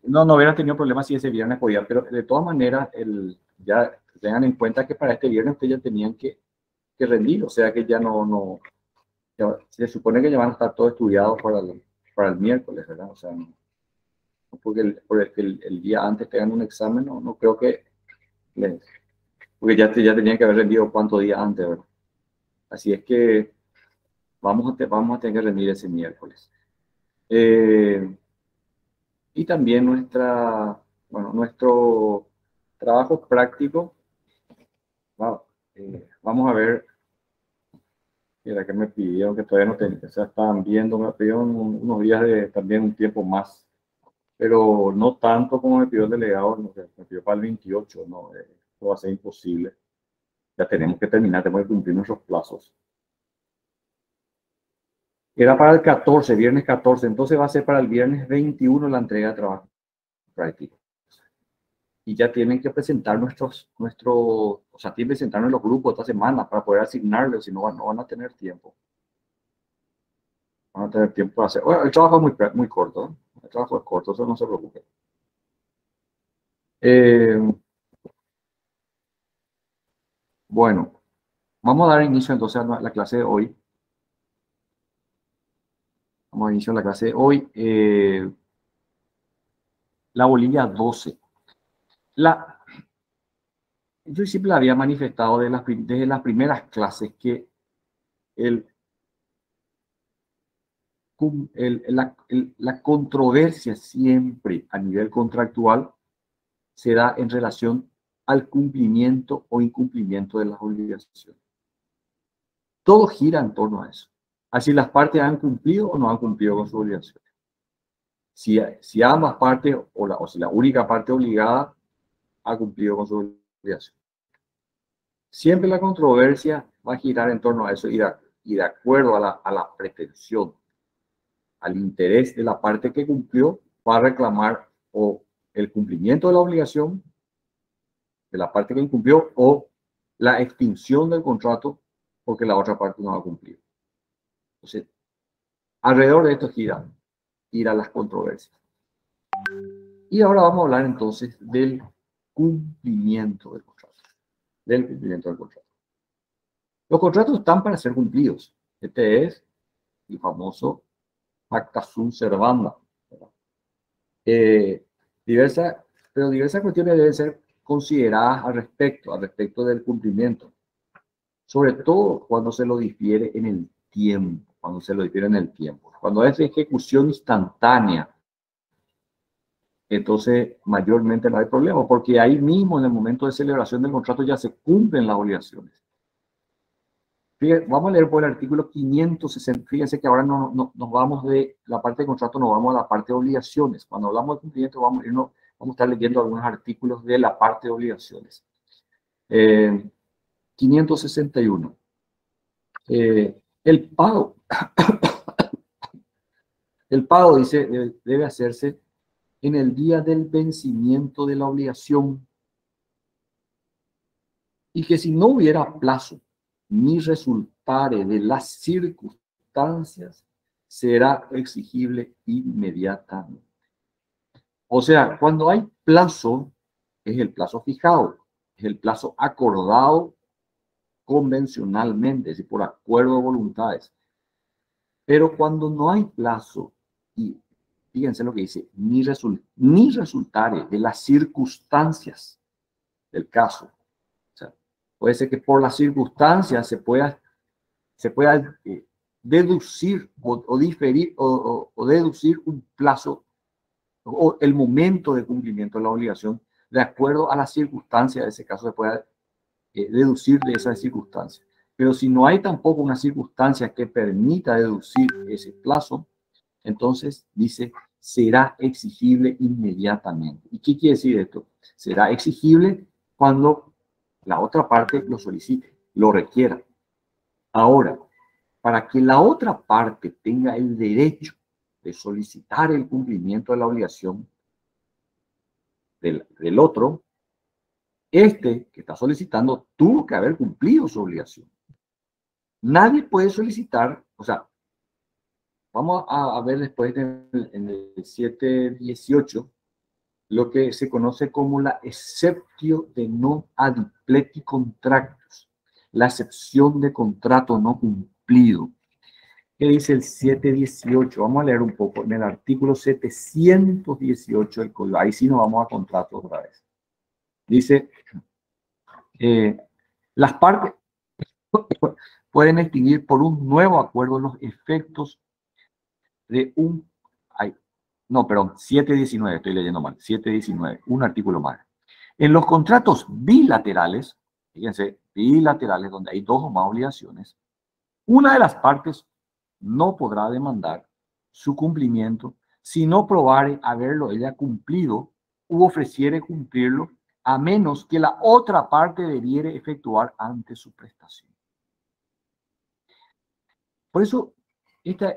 no hubiera tenido problemas si ese viernes podía, pero de todas maneras, ya tengan en cuenta que para este viernes ustedes ya tenían que rendir, o sea que ya ya, se supone que ya van a estar todos estudiados para el miércoles, ¿verdad? O sea, porque el día antes tengan un examen, no creo que porque ya tenían que haber rendido cuántos días antes, ¿verdad? Así es que vamos a tener que rendir ese miércoles. Y también nuestro trabajo práctico, vamos a ver, mira que me pidieron que todavía no tenía, o sea, estaban viendo, me pidieron unos días también un tiempo más, pero no tanto como me pidió el delegado, no sé, me pidió para el 28, no, esto va a ser imposible. Ya tenemos que terminar, tenemos que cumplir nuestros plazos. Era para el 14, viernes 14, entonces va a ser para el viernes 21 la entrega de trabajo práctico. Y ya tienen que presentar o sea, tienen que presentarnos los grupos esta semana para poder asignarles, si no, no van a tener tiempo. Van a tener tiempo para hacer. Bueno, el trabajo es muy corto, ¿eh? El trabajo es corto, eso no se preocupe. Bueno, vamos a dar inicio entonces a la clase de hoy. Vamos a iniciar la clase de hoy. La bolilla 12. Yo siempre había manifestado desde las primeras clases que la controversia siempre a nivel contractual se da en relación al cumplimiento o incumplimiento de las obligaciones. Todo gira en torno a eso. Así las partes han cumplido o no han cumplido con sus obligaciones. Si ambas partes o si la única parte obligada ha cumplido con sus obligaciones. Siempre la controversia va a girar en torno a eso y de acuerdo a la pretensión, al interés de la parte que cumplió, va a reclamar o el cumplimiento de la obligación de la parte que incumplió o la extinción del contrato porque la otra parte no ha cumplido. Entonces, alrededor de esto gira las controversias. Y ahora vamos a hablar entonces del cumplimiento del contrato. Del cumplimiento del contrato. Los contratos están para ser cumplidos. Este es el famoso pacta sunt servanda. Pero diversas cuestiones deben ser consideradas al respecto del cumplimiento. Sobre todo cuando se lo difiere en el tiempo, Cuando es de ejecución instantánea, entonces mayormente no hay problema, porque ahí mismo en el momento de celebración del contrato ya se cumplen las obligaciones. Fíjense, vamos a leer por el artículo 560. Fíjense que ahora nos vamos de la parte de contrato, nos vamos a la parte de obligaciones. Cuando hablamos de cumplimiento vamos a estar leyendo algunos artículos de la parte de obligaciones. 561. El pago. El pago, dice, debe hacerse en el día del vencimiento de la obligación y que si no hubiera plazo ni resultare de las circunstancias, será exigible inmediatamente. O sea, cuando hay plazo, es el plazo fijado, es el plazo acordado convencionalmente, es decir, por acuerdo de voluntades. Pero cuando no hay plazo, y fíjense lo que dice, ni resultare de las circunstancias del caso. O sea, puede ser que por las circunstancias se pueda deducir o diferir o deducir un plazo o el momento de cumplimiento de la obligación de acuerdo a las circunstancias de ese caso se pueda deducir de esas circunstancias. Pero si no hay tampoco una circunstancia que permita deducir ese plazo, entonces dice, será exigible inmediatamente. ¿Y qué quiere decir esto? Será exigible cuando la otra parte lo solicite, lo requiera. Ahora, para que la otra parte tenga el derecho de solicitar el cumplimiento de la obligación del otro, este que está solicitando tuvo que haber cumplido su obligación. Nadie puede solicitar, o sea, Vamos a ver después en el 7.18 lo que se conoce como la exceptio de non adipleti contractus, la excepción de contrato no cumplido. ¿Qué dice el 7.18? Vamos a leer un poco en el artículo 718 del código. Ahí sí nos vamos a contratos otra vez. Dice, las partes pueden extinguir por un nuevo acuerdo los efectos de un... no, perdón, 7.19, estoy leyendo mal, 7.19, un artículo más. En los contratos bilaterales, fíjense, bilaterales, donde hay dos o más obligaciones, una de las partes no podrá demandar su cumplimiento si no probare haberlo ella cumplido u ofreciere cumplirlo, a menos que la otra parte debiere efectuar ante su prestación. Por eso,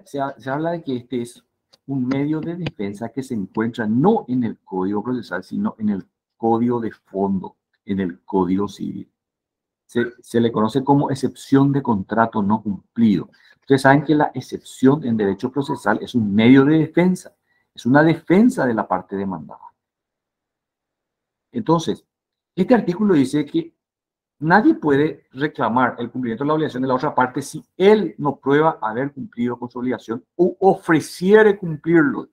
se habla de que este es un medio de defensa que se encuentra no en el Código Procesal, sino en el Código de Fondo, en el Código Civil. Se le conoce como excepción de contrato no cumplido. Ustedes saben que la excepción en derecho procesal es un medio de defensa, es una defensa de la parte demandada. Entonces, este artículo dice que nadie puede reclamar el cumplimiento de la obligación de la otra parte si él no prueba haber cumplido con su obligación o ofreciere cumplirlo.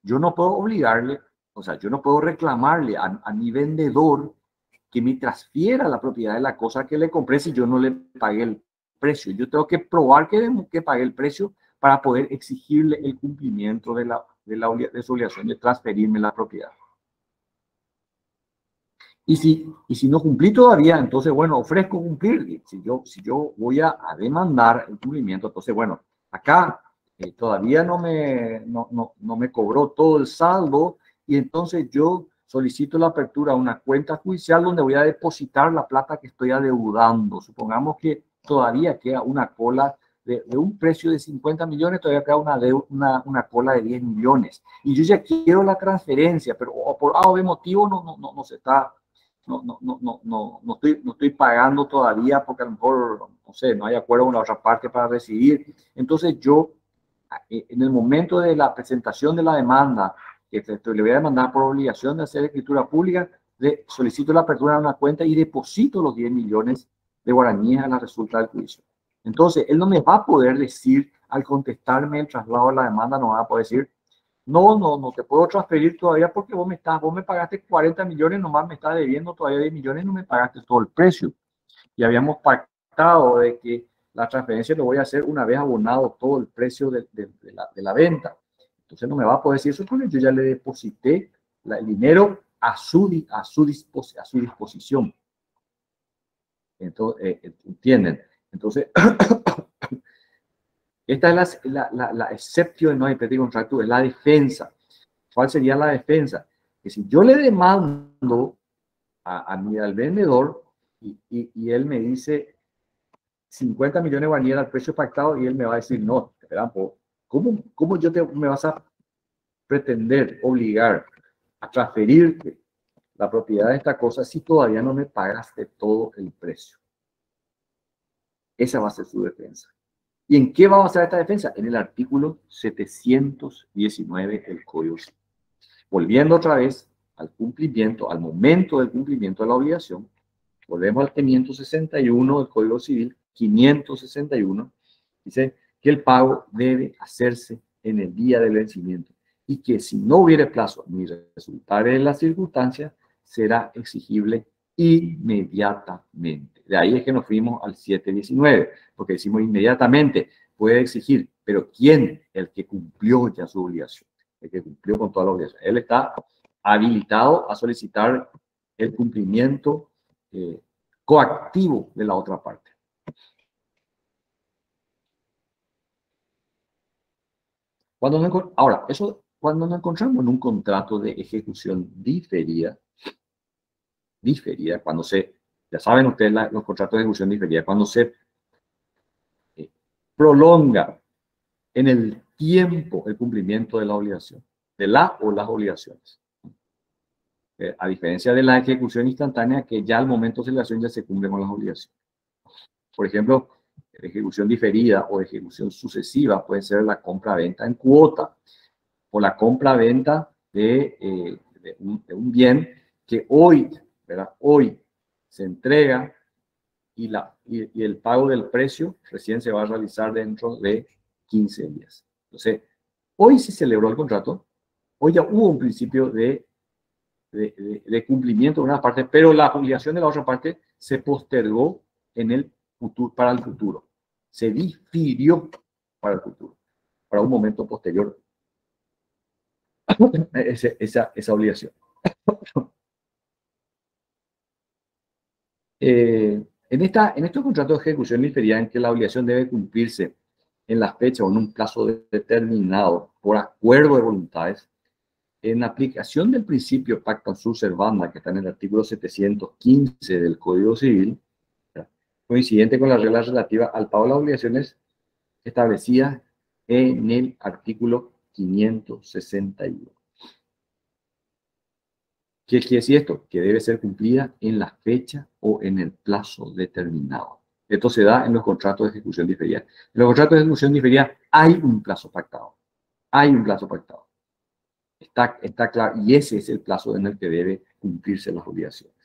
Yo no puedo obligarle, o sea, yo no puedo reclamarle a mi vendedor que me transfiera la propiedad de la cosa que le compré si yo no le pagué el precio. Yo tengo que probar que pagué el precio para poder exigirle el cumplimiento de su obligación de transferirme la propiedad. Y si no cumplí todavía, entonces, bueno, ofrezco cumplir. Si yo voy a demandar el cumplimiento, entonces, bueno, acá todavía no me cobró todo el saldo y entonces yo solicito la apertura de una cuenta judicial donde voy a depositar la plata que estoy adeudando. Supongamos que todavía queda una cola de un precio de 50 millones, todavía queda una cola de 10 millones. Y yo ya quiero la transferencia, pero por A o B motivo no se está... No estoy pagando todavía porque a lo mejor, no sé, no hay acuerdo con la otra parte para recibir. Entonces yo, en el momento de la presentación de la demanda, que le voy a demandar por obligación de hacer escritura pública, solicito la apertura de una cuenta y deposito los 10 millones de guaraníes a la resulta del juicio. Entonces, él no me va a poder decir, al contestarme el traslado de la demanda, no va a poder decir, no te puedo transferir todavía porque vos me pagaste 40 millones, nomás me estás debiendo todavía 10 millones, no me pagaste todo el precio. Y habíamos pactado de que la transferencia lo voy a hacer una vez abonado todo el precio de la venta. Entonces no me va a poder decir eso porque yo ya le deposité el dinero a su disposición. Entonces, ¿entienden? Entonces, esta es la excepción de no adipleti contractus, es la defensa. ¿Cuál sería la defensa? Que si yo le demando al vendedor y él me dice 50 millones de guaraníes al precio pactado y él me va a decir, no, espera, ¿cómo me vas a pretender obligar a transferirte la propiedad de esta cosa si todavía no me pagaste todo el precio? Esa va a ser su defensa. ¿Y en qué va a basar esta defensa? En el artículo 719 del Código Civil. Volviendo otra vez al cumplimiento, al momento del cumplimiento de la obligación, volvemos al 561 del Código Civil, 561, dice que el pago debe hacerse en el día del vencimiento y que si no hubiere plazo ni resultare en las circunstancias, será exigible inmediatamente. De ahí es que nos fuimos al 719, porque decimos inmediatamente, puede exigir, pero ¿quién? El que cumplió ya su obligación, el que cumplió con toda la obligación. Él está habilitado a solicitar el cumplimiento coactivo de la otra parte. Ahora, eso cuando nos encontramos en un contrato de ejecución diferida, cuando ya saben ustedes los contratos de ejecución diferida, cuando se prolonga en el tiempo el cumplimiento de la obligación, de la o las obligaciones. A diferencia de la ejecución instantánea, que ya al momento de celebración ya se cumple con las obligaciones. Por ejemplo, ejecución diferida o ejecución sucesiva puede ser la compra-venta en cuota o la compra-venta de un bien que hoy, ¿verdad? Hoy se entrega y el pago del precio recién se va a realizar dentro de 15 días. Entonces, hoy se celebró el contrato, hoy ya hubo un principio de cumplimiento de una parte, pero la obligación de la otra parte se postergó en el futuro, para el futuro. Se difirió para el futuro, para un momento posterior esa obligación. En estos contratos de ejecución diferida en que la obligación debe cumplirse en la fecha o en un plazo determinado por acuerdo de voluntades, en aplicación del principio pacta sur servanda, que está en el artículo 715 del Código Civil, coincidente con la regla relativa al pago de las obligaciones establecidas en el artículo 561. ¿Qué quiere decir esto? Que debe ser cumplida en la fecha o en el plazo determinado. Esto se da en los contratos de ejecución diferida. En los contratos de ejecución diferida hay un plazo pactado. Hay un plazo pactado. Está claro. Y ese es el plazo en el que debe cumplirse las obligaciones.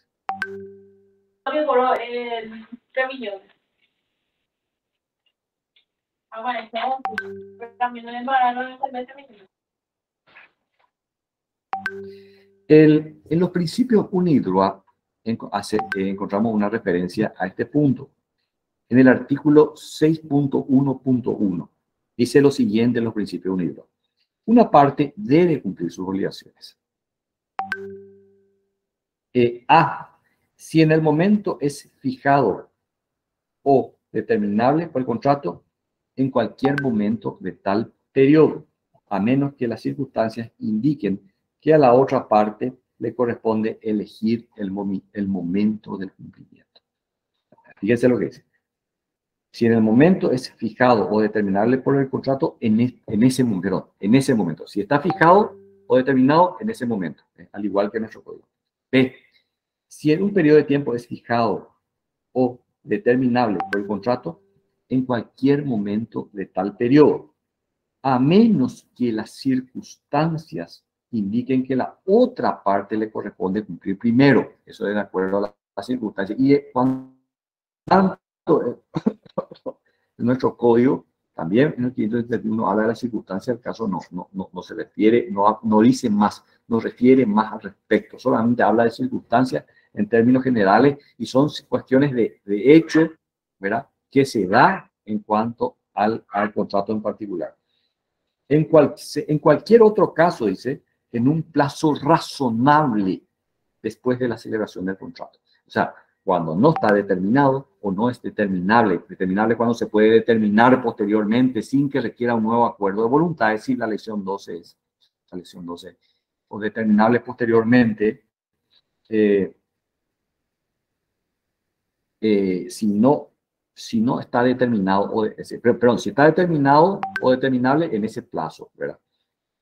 En los principios UNIDROIT encontramos una referencia a este punto. En el artículo 6.1.1 dice lo siguiente en los principios UNIDROIT. Una parte debe cumplir sus obligaciones. Si en el momento es fijado o determinable por el contrato en cualquier momento de tal periodo, a menos que las circunstancias indiquen que a la otra parte le corresponde elegir el momento del cumplimiento. Fíjense lo que dice. Si en el momento es fijado o determinable por el contrato, en ese momento. Si está fijado o determinado, en ese momento, al igual que nuestro código. B. Si en un periodo de tiempo es fijado o determinable por el contrato, en cualquier momento de tal periodo, a menos que las circunstancias indiquen que la otra parte le corresponde cumplir primero. Eso es de acuerdo a las circunstancias. Y cuando en nuestro código, también en el 571 habla de las circunstancias, el caso no se refiere, no dice más, no refiere más al respecto, solamente habla de circunstancias en términos generales y son cuestiones de hecho, ¿verdad?, que se da en cuanto al contrato en particular. En cualquier otro caso, dice, en un plazo razonable después de la celebración del contrato. O sea, cuando no está determinado o no es determinable. Determinable cuando se puede determinar posteriormente sin que requiera un nuevo acuerdo de voluntad, es decir, la lección 12 es la lección 12. O determinable posteriormente si no está determinado, perdón, si está determinado o determinable en ese plazo, ¿verdad?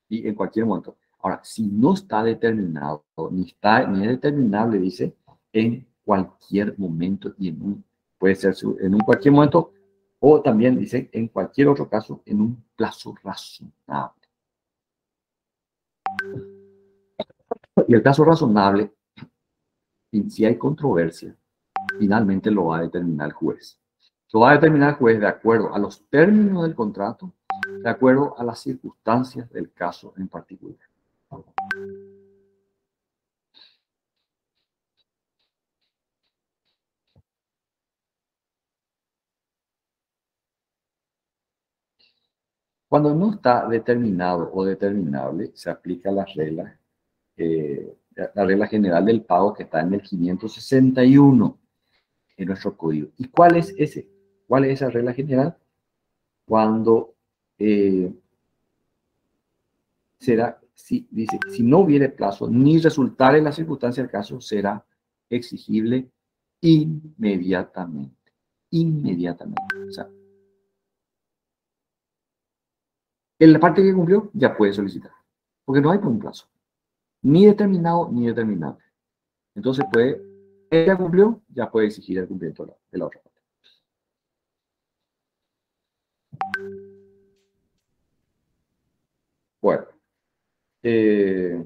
Y en cualquier momento. Ahora, si no está determinado, ni es determinable, dice, en cualquier momento y puede ser en un cualquier momento, o también dice, en cualquier otro caso, en un plazo razonable. Y el plazo razonable, si hay controversia, finalmente lo va a determinar el juez. Lo va a determinar el juez de acuerdo a los términos del contrato, de acuerdo a las circunstancias del caso en particular. Cuando no está determinado o determinable, se aplica la regla general del pago que está en el 561 en nuestro código. ¿Y cuál es ese? ¿Cuál es esa regla general? Cuando dice, si no hubiere plazo ni resultar en la circunstancia del caso, será exigible inmediatamente. Inmediatamente. O sea, en la parte que cumplió ya puede solicitar, porque no hay por un plazo, ni determinado ni determinable. Entonces ella cumplió, ya puede exigir el cumplimiento de la otra parte. Bueno, eh,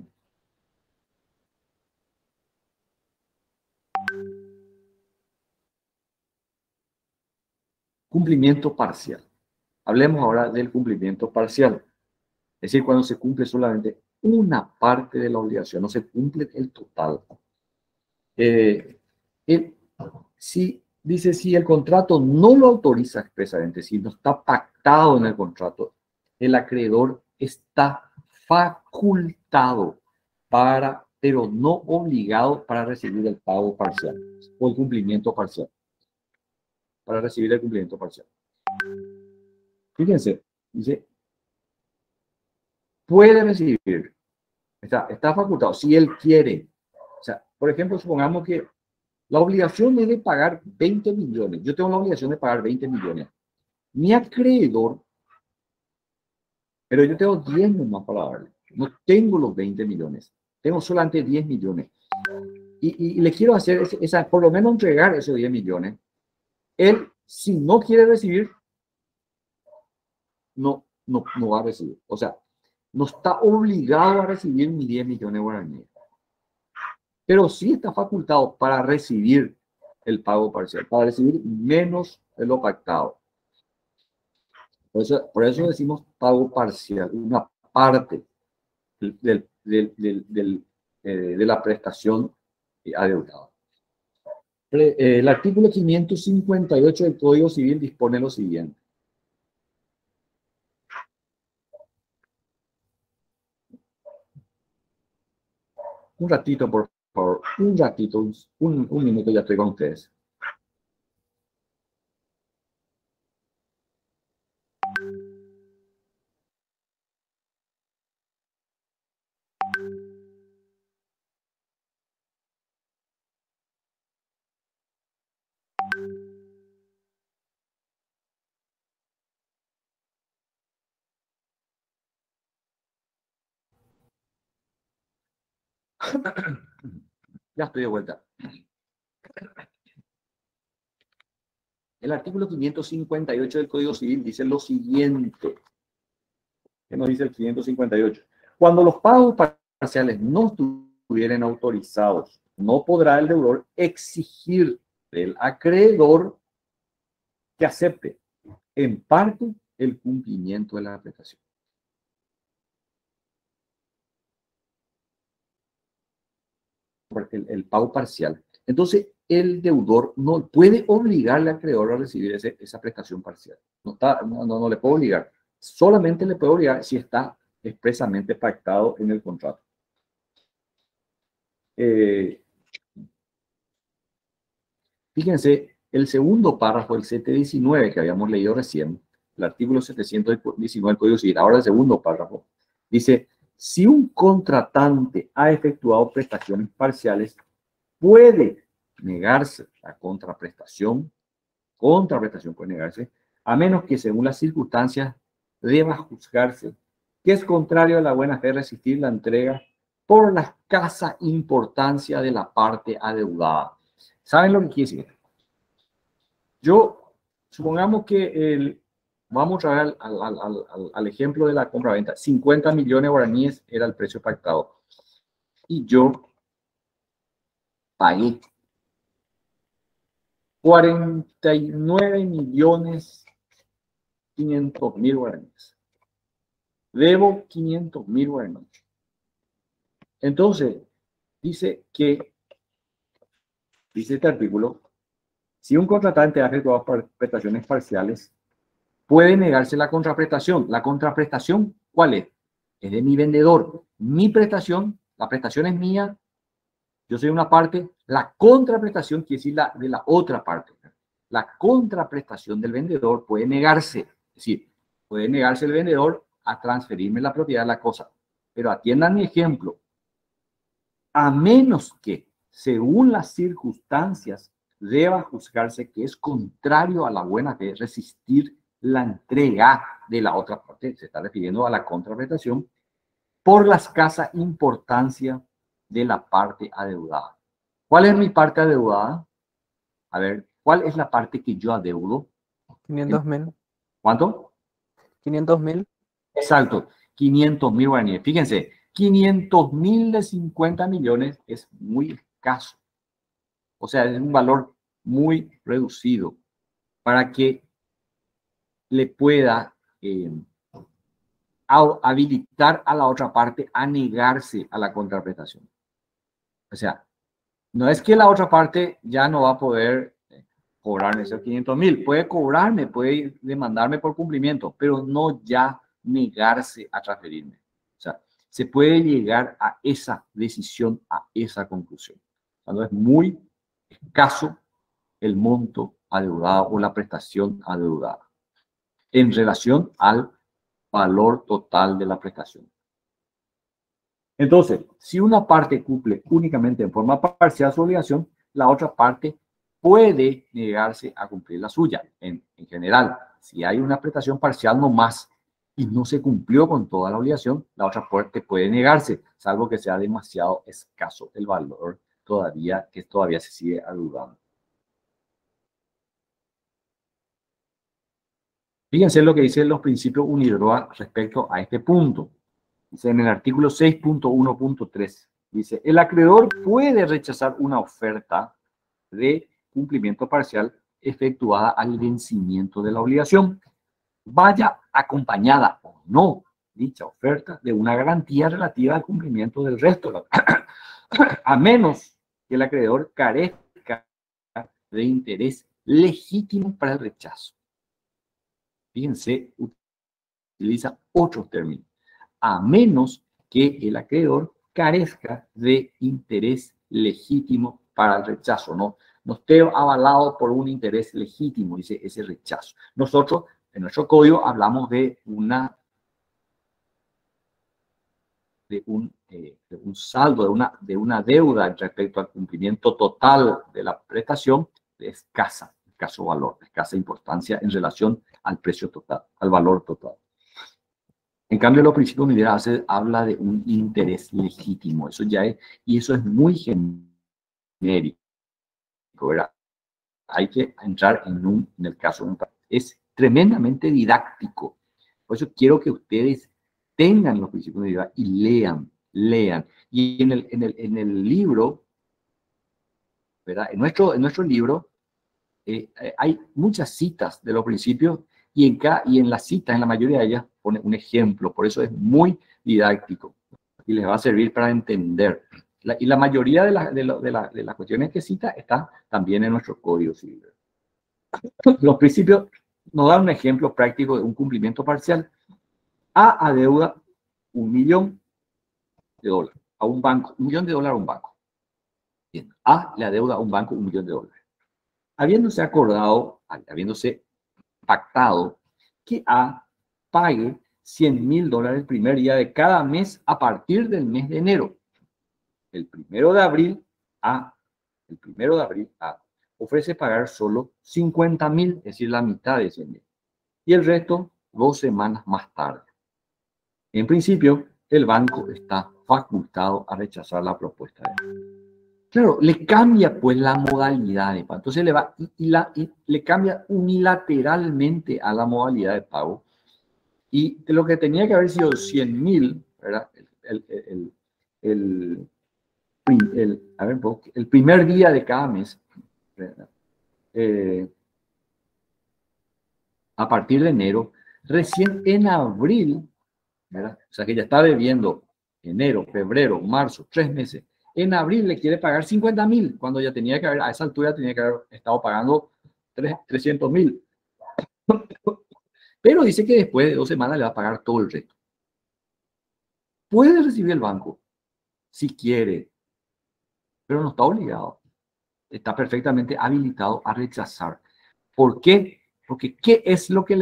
cumplimiento parcial. Hablemos ahora del cumplimiento parcial. Es decir, cuando se cumple solamente una parte de la obligación, no se cumple el total. Si el contrato no lo autoriza expresamente, si no está pactado en el contrato, el acreedor está facultado para, pero no obligado para recibir el pago parcial o el cumplimiento parcial. Para recibir el cumplimiento parcial. Fíjense, dice, puede recibir, está facultado, si él quiere. O sea, por ejemplo, supongamos que la obligación es de pagar 20 millones. Yo tengo la obligación de pagar 20 millones. Mi acreedor, pero yo tengo 10 nomás para darle. No tengo los 20 millones. Tengo solamente 10 millones. Y le quiero hacer por lo menos entregar esos 10 millones. Él, si no quiere recibir, no va a recibir. O sea, no está obligado a recibir mis 10 millones de guaraníes. Pero sí está facultado para recibir el pago parcial, para recibir menos de lo pactado. Por eso decimos pago parcial, una parte de la prestación adeudada. El artículo 558 del Código Civil dispone lo siguiente. Un ratito, por favor, un ratito, un minuto, ya estoy con ustedes. Ya estoy de vuelta. El artículo 558 del Código Civil dice lo siguiente. ¿Qué nos dice el 558? Cuando los pagos parciales no estuvieran autorizados, no podrá el deudor exigir del acreedor que acepte en parte el cumplimiento de la prestación. El pago parcial. Entonces, el deudor no puede obligarle al acreedor a recibir esa prestación parcial. No le puede obligar. Solamente le puede obligar si está expresamente pactado en el contrato. Fíjense, el segundo párrafo, el 719 que habíamos leído recién, el artículo 719 del Código Civil, ahora el segundo párrafo, dice, si un contratante ha efectuado prestaciones parciales, puede negarse la contraprestación puede negarse, a menos que según las circunstancias deba juzgarse que es contrario a la buena fe resistir la entrega por la escasa importancia de la parte adeudada. ¿Saben lo que quiere decir? Supongamos que vamos a ver al ejemplo de la compra-venta. 50 millones de guaraníes era el precio pactado. Y yo pagué 49 millones 500 mil guaraníes. Debo 500 mil guaraníes. Entonces, dice este artículo, si un contratante ha efectuado prestaciones parciales, puede negarse la contraprestación. ¿La contraprestación cuál es? Es de mi vendedor. Mi prestación, la prestación es mía, yo soy una parte, la contraprestación quiere decir de la otra parte. La contraprestación del vendedor puede negarse, es decir, puede negarse el vendedor a transferirme la propiedad de la cosa. Pero atiendan mi ejemplo. A menos que, según las circunstancias, deba juzgarse que es contrario a la buena fe resistir la entrega de la otra parte, se está refiriendo a la contraprestación, por la escasa importancia de la parte adeudada. ¿Cuál es mi parte adeudada? A ver, ¿cuál es la parte que yo adeudo? 500.000. ¿Cuánto? 500.000. Exacto. 500.000 guaraníes. Fíjense, 500.000 de 50 millones es muy escaso. O sea, es un valor muy reducido para que le pueda habilitar a la otra parte a negarse a la contraprestación. O sea, no es que la otra parte ya no va a poder cobrarme esos 500.000. Puede cobrarme, puede demandarme por cumplimiento, pero no ya negarse a transferirme. O sea, se puede llegar a esa decisión, a esa conclusión. Cuando es muy escaso el monto adeudado o la prestación adeudada en relación al valor total de la prestación. Entonces, si una parte cumple únicamente en forma parcial su obligación, la otra parte puede negarse a cumplir la suya. En general, si hay una prestación parcial no más y no se cumplió con toda la obligación, la otra parte puede negarse, salvo que sea demasiado escaso el valor que todavía se sigue adeudando. Fíjense lo que dicen los principios UNIDROIT respecto a este punto. Dice en el artículo 6.1.3, dice, el acreedor puede rechazar una oferta de cumplimiento parcial efectuada al vencimiento de la obligación, vaya acompañada o no dicha oferta de una garantía relativa al cumplimiento del resto, a menos que el acreedor carezca de interés legítimo para el rechazo. Fíjense, utiliza otros términos. A menos que el acreedor carezca de interés legítimo para el rechazo, no esté avalado por un interés legítimo, dice ese rechazo. Nosotros, en nuestro código, hablamos de un saldo, de una deuda respecto al cumplimiento total de la prestación de escaso valor, de escasa importancia en relación al precio total, al valor total. En cambio, los principios unilaterales habla de un interés legítimo. Eso ya es, y eso es muy genérico, ¿verdad? Hay que entrar en el caso. Es tremendamente didáctico. Por eso quiero que ustedes tengan los principios unilaterales y lean. Y en el libro, ¿verdad? En nuestro libro hay muchas citas de los principios y en las citas, en la mayoría de ellas, pone un ejemplo. Por eso es muy didáctico y les va a servir para entender. Y la mayoría de las cuestiones que cita está también en nuestro código civil. Los principios nos dan un ejemplo práctico de un cumplimiento parcial. A adeuda $1 millón a un banco, $1 millón a un banco. Bien. A le adeuda a un banco $1 millón. Habiéndose acordado, habiéndose pactado que A pague $100.000 el primer día de cada mes a partir del mes de enero. El 1 de abril A ofrece pagar solo 50.000, es decir, la mitad de 100.000. Y el resto 2 semanas más tarde. En principio, el banco está facultado a rechazar la propuesta de él. Claro, le cambia pues la modalidad de pago. Entonces le cambia unilateralmente a la modalidad de pago. Y de lo que tenía que haber sido 100.000, ¿verdad? El primer día de cada mes, a partir de enero, recién en abril, ¿verdad? O sea que ya está debiendo enero, febrero, marzo, 3 meses. En abril le quiere pagar 50.000, cuando ya tenía que haber, a esa altura tenía que haber estado pagando 300.000. Pero dice que después de 2 semanas le va a pagar todo el resto. Puede recibir el banco, si quiere, pero no está obligado. Está perfectamente habilitado a rechazar. ¿Por qué? Porque ¿qué es lo que el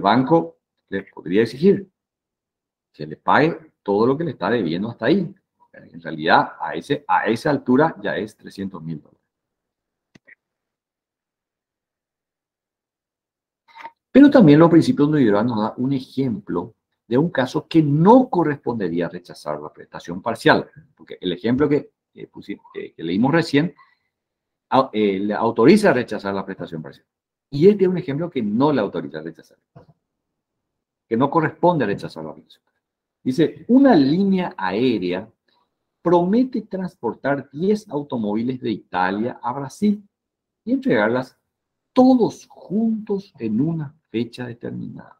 banco le podría exigir? Que le pague todo lo que le está debiendo hasta ahí. En realidad, a esa altura ya es $300.000. Pero también los principios unilaterales nos dan un ejemplo de un caso que no correspondería rechazar la prestación parcial. Porque el ejemplo que leímos recién le autoriza a rechazar la prestación parcial. Y este es un ejemplo que no le autoriza a rechazar. que no corresponde rechazar la obligación. Dice, una línea aérea promete transportar 10 automóviles de Italia a Brasil y entregarlas todos juntos en una fecha determinada.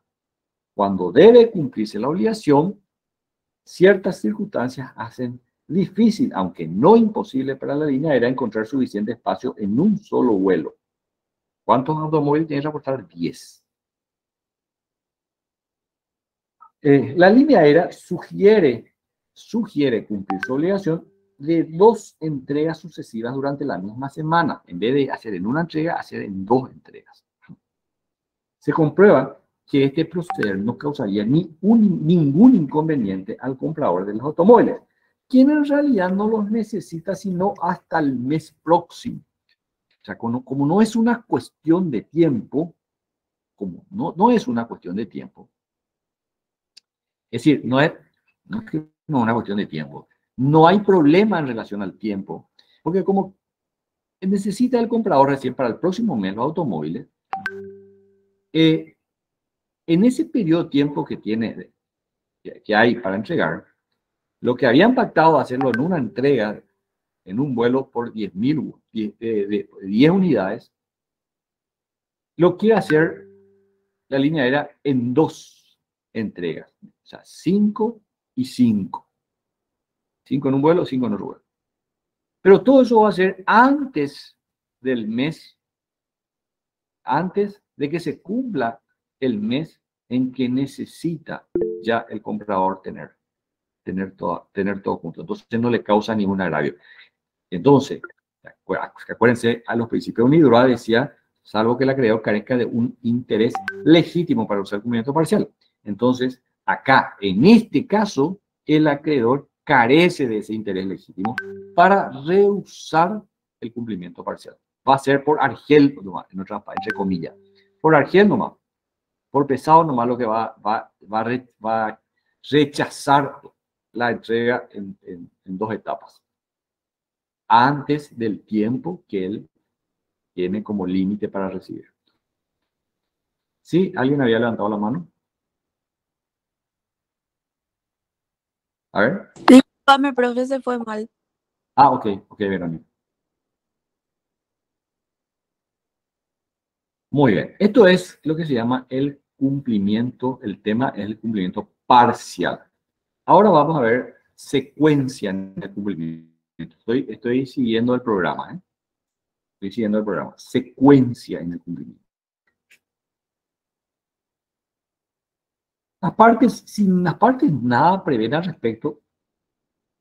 Cuando debe cumplirse la obligación, ciertas circunstancias hacen difícil, aunque no imposible para la línea aérea, encontrar suficiente espacio en un solo vuelo. ¿Cuántos automóviles tiene que transportar? 10. La línea aérea sugiere cumplir su obligación de 2 entregas sucesivas durante la misma semana, en vez de hacer en una entrega, hacer en 2 entregas. Se comprueba que este proceder no causaría ningún inconveniente al comprador de los automóviles, quien en realidad no los necesita sino hasta el mes próximo. O sea, como no es una cuestión de tiempo, no es una cuestión de tiempo, es decir, no es una cuestión de tiempo. No hay problema en relación al tiempo, porque como necesita el comprador recién para el próximo mes los automóviles, en ese periodo de tiempo que hay para entregar, lo que habían pactado hacerlo en una entrega, en un vuelo por 10 unidades, lo quiere hacer la línea aérea en 2 entregas, o sea, 5 y 5. 5 en un vuelo, 5 en otro vuelo. Pero todo eso va a ser antes del mes, antes de que se cumpla el mes en que necesita ya el comprador tener todo junto. Entonces no le causa ningún agravio. Entonces, acuérdense, a los principios de Unidroit decía, salvo que el acreedor carezca de un interés legítimo para usar el cumplimiento parcial. Entonces, acá, en este caso, el acreedor carece de ese interés legítimo para rehusar el cumplimiento parcial. Va a ser por argel nomás, entre comillas. Por argel nomás. Por pesado nomás lo que va a rechazar la entrega en 2 etapas. Antes del tiempo que él tiene como límite para recibir. ¿Sí? ¿Alguien había levantado la mano? A ver. Disculpame, profe, se fue mal. Ah, ok, Verónica. Muy bien. Esto es lo que se llama el cumplimiento, el tema es el cumplimiento parcial. Ahora vamos a ver secuencia en el cumplimiento. Estoy siguiendo el programa, ¿eh? Estoy siguiendo el programa. Secuencia en el cumplimiento. Sin las partes nada prevén al respecto,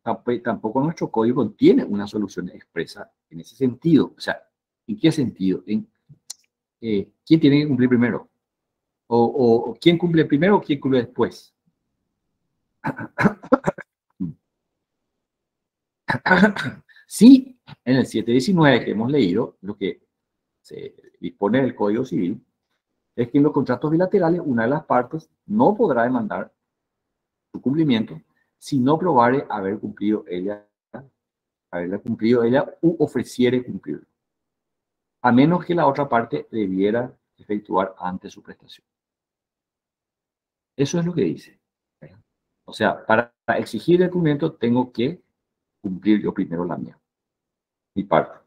tampoco nuestro código contiene una solución expresa en ese sentido. O sea, ¿en qué sentido? ¿Quién tiene que cumplir primero? ¿O quién cumple primero o quién cumple después? Sí, en el 719 que hemos leído, lo que se dispone del Código Civil es que en los contratos bilaterales una de las partes no podrá demandar su cumplimiento si no probare haberla cumplido ella u ofreciere cumplirlo, a menos que la otra parte debiera efectuar antes su prestación. Eso es lo que dice. O sea, para exigir el cumplimiento tengo que cumplir yo primero la mía, mi parte.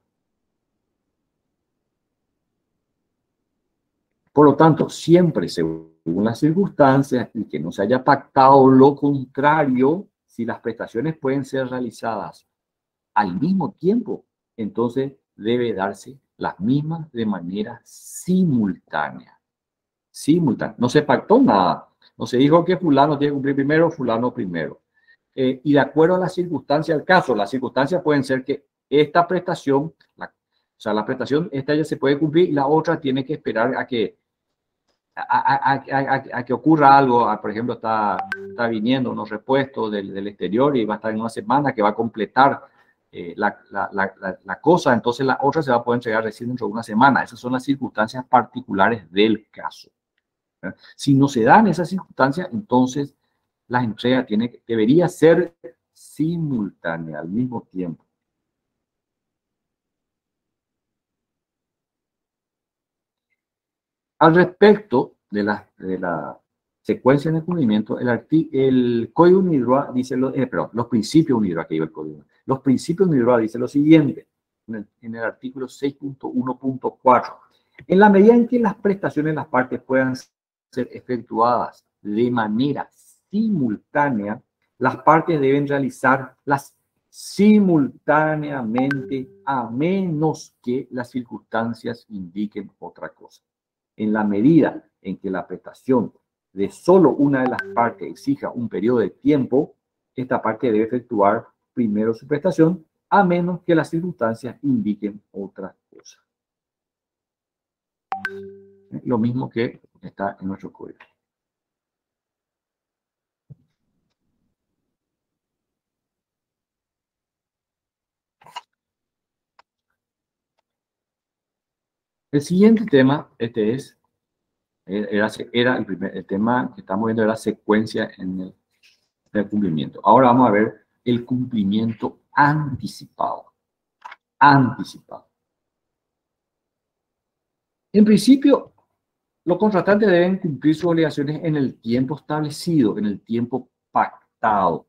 Por lo tanto, siempre según las circunstancias y que no se haya pactado lo contrario, si las prestaciones pueden ser realizadas al mismo tiempo, entonces debe darse las mismas de manera simultánea. Simultánea. No se pactó nada. No se dijo que fulano tiene que cumplir primero, fulano primero. Y de acuerdo a las circunstancias del caso, las circunstancias pueden ser que esta prestación, la prestación, esta ya se puede cumplir y la otra tiene que esperar a que ocurra algo. Por ejemplo, está viniendo unos repuestos del exterior y va a estar en una semana que va a completar la cosa, entonces la otra se va a poder entregar recién dentro de una semana. Esas son las circunstancias particulares del caso. Si no se dan esas circunstancias, entonces la entrega debería ser simultánea, al mismo tiempo. Al respecto de la secuencia de cumplimiento, el código UNIDROIT dice, los principios UNIDROIT, que iba el código. Los principios UNIDROIT dice lo siguiente, en el artículo 6.1.4. En la medida en que las prestaciones de las partes puedan ser efectuadas de manera simultánea, las partes deben realizarlas simultáneamente a menos que las circunstancias indiquen otra cosa. En la medida en que la prestación de solo una de las partes exija un periodo de tiempo, esta parte debe efectuar primero su prestación a menos que las circunstancias indiquen otra cosa. Lo mismo que está en nuestro código. El siguiente tema, era el tema que estamos viendo, era secuencia en el cumplimiento. Ahora vamos a ver el cumplimiento anticipado. Anticipado. En principio, los contratantes deben cumplir sus obligaciones en el tiempo establecido, en el tiempo pactado.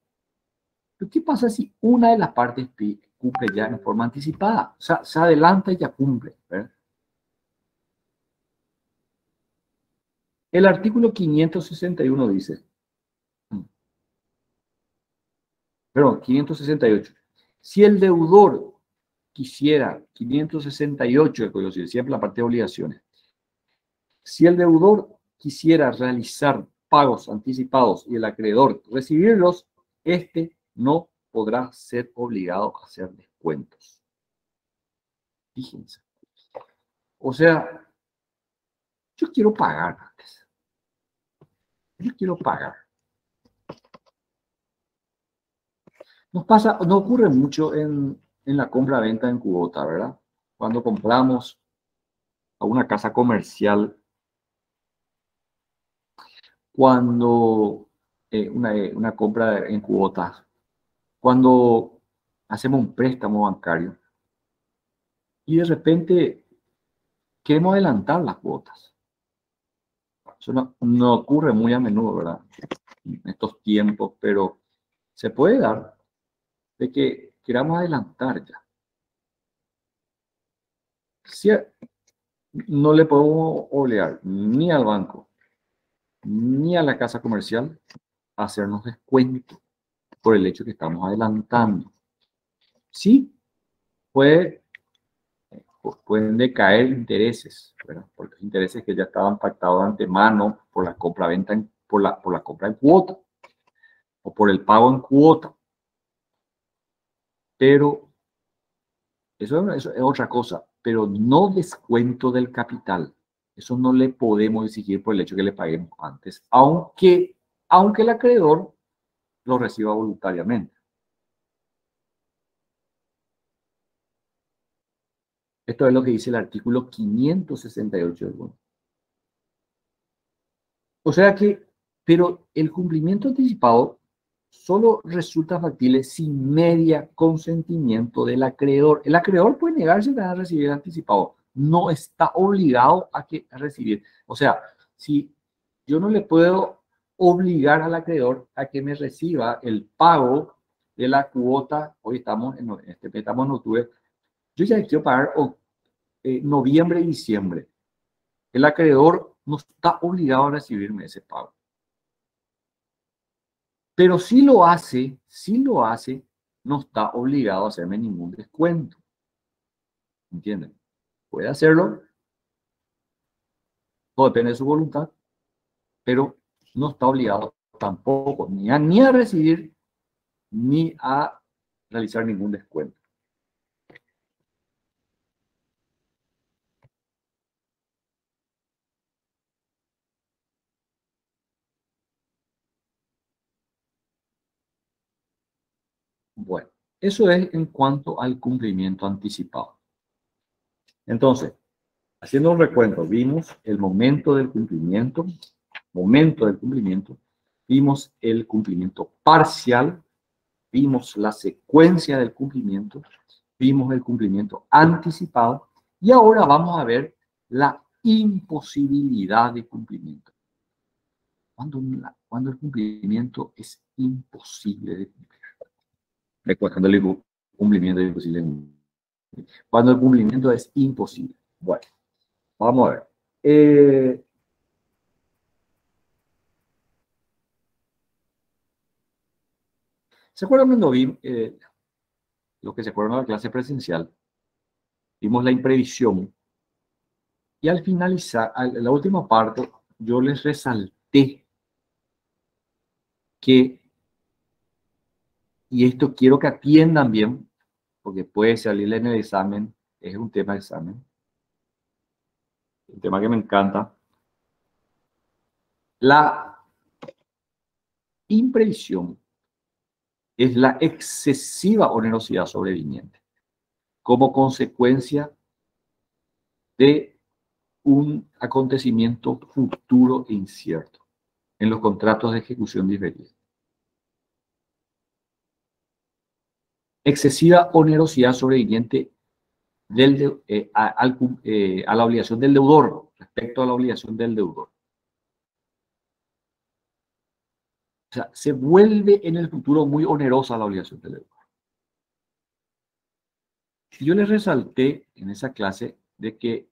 Pero ¿qué pasa si una de las partes cumple ya en forma anticipada? O sea, se adelanta y ya cumple, ¿verdad? El artículo 561 dice, perdón, 568. Si el deudor quisiera, 568 del Código Civil, siempre la parte de obligaciones. Si el deudor quisiera realizar pagos anticipados y el acreedor recibirlos, este no podrá ser obligado a hacer descuentos. Fíjense. O sea, yo quiero pagar antes. Yo quiero pagar. Nos ocurre mucho en la compra-venta en cuota, ¿verdad? Cuando compramos a una casa comercial, cuando una compra en cuotas, cuando hacemos un préstamo bancario y de repente queremos adelantar las cuotas. Eso no ocurre muy a menudo, ¿verdad? En estos tiempos, pero se puede dar de que queramos adelantar ya. Si no le podemos obligar ni al banco ni a la casa comercial a hacernos descuento por el hecho que estamos adelantando. Sí, pueden decaer intereses, ¿verdad? Por los intereses que ya estaban pactados de antemano por la compra-venta, por la compra en cuota o por el pago en cuota. Pero eso es otra cosa, pero no descuento del capital. Eso no le podemos exigir por el hecho que le paguemos antes, aunque el acreedor lo reciba voluntariamente. Esto es lo que dice el artículo 568 del bono. O sea que, pero el cumplimiento anticipado solo resulta factible sin media consentimiento del acreedor. El acreedor puede negarse a recibir anticipado. No está obligado a recibir. O sea, si yo no le puedo obligar al acreedor a que me reciba el pago de la cuota, hoy estamos en octubre, yo ya quiero pagar noviembre y diciembre. El acreedor no está obligado a recibirme ese pago. Pero si lo hace, no está obligado a hacerme ningún descuento. ¿Entienden? Puede hacerlo, todo depende de su voluntad, pero no está obligado tampoco ni a recibir ni a realizar ningún descuento. Bueno, eso es en cuanto al cumplimiento anticipado. Entonces, haciendo un recuento, vimos el momento del cumplimiento, vimos el cumplimiento parcial, vimos la secuencia del cumplimiento, vimos el cumplimiento anticipado y ahora vamos a ver la imposibilidad de cumplimiento. cuando el cumplimiento es imposible de cumplir. Cuando el cumplimiento es imposible. Cuando el cumplimiento es imposible. Bueno, vamos a ver. ¿Se acuerdan cuando vi, los que se fueron a la clase presencial, vimos la imprevisión? Y al finalizar, en la última parte, yo les resalté que, y esto quiero que atiendan bien, porque puede salir en el examen, es un tema de examen, un tema que me encanta. La imprevisión es la excesiva onerosidad sobreviniente como consecuencia de un acontecimiento futuro e incierto en los contratos de ejecución diferida. Excesiva onerosidad sobreviniente a la obligación del deudor, respecto a la obligación del deudor. O sea, se vuelve en el futuro muy onerosa la obligación del deudor. Yo les resalté en esa clase de que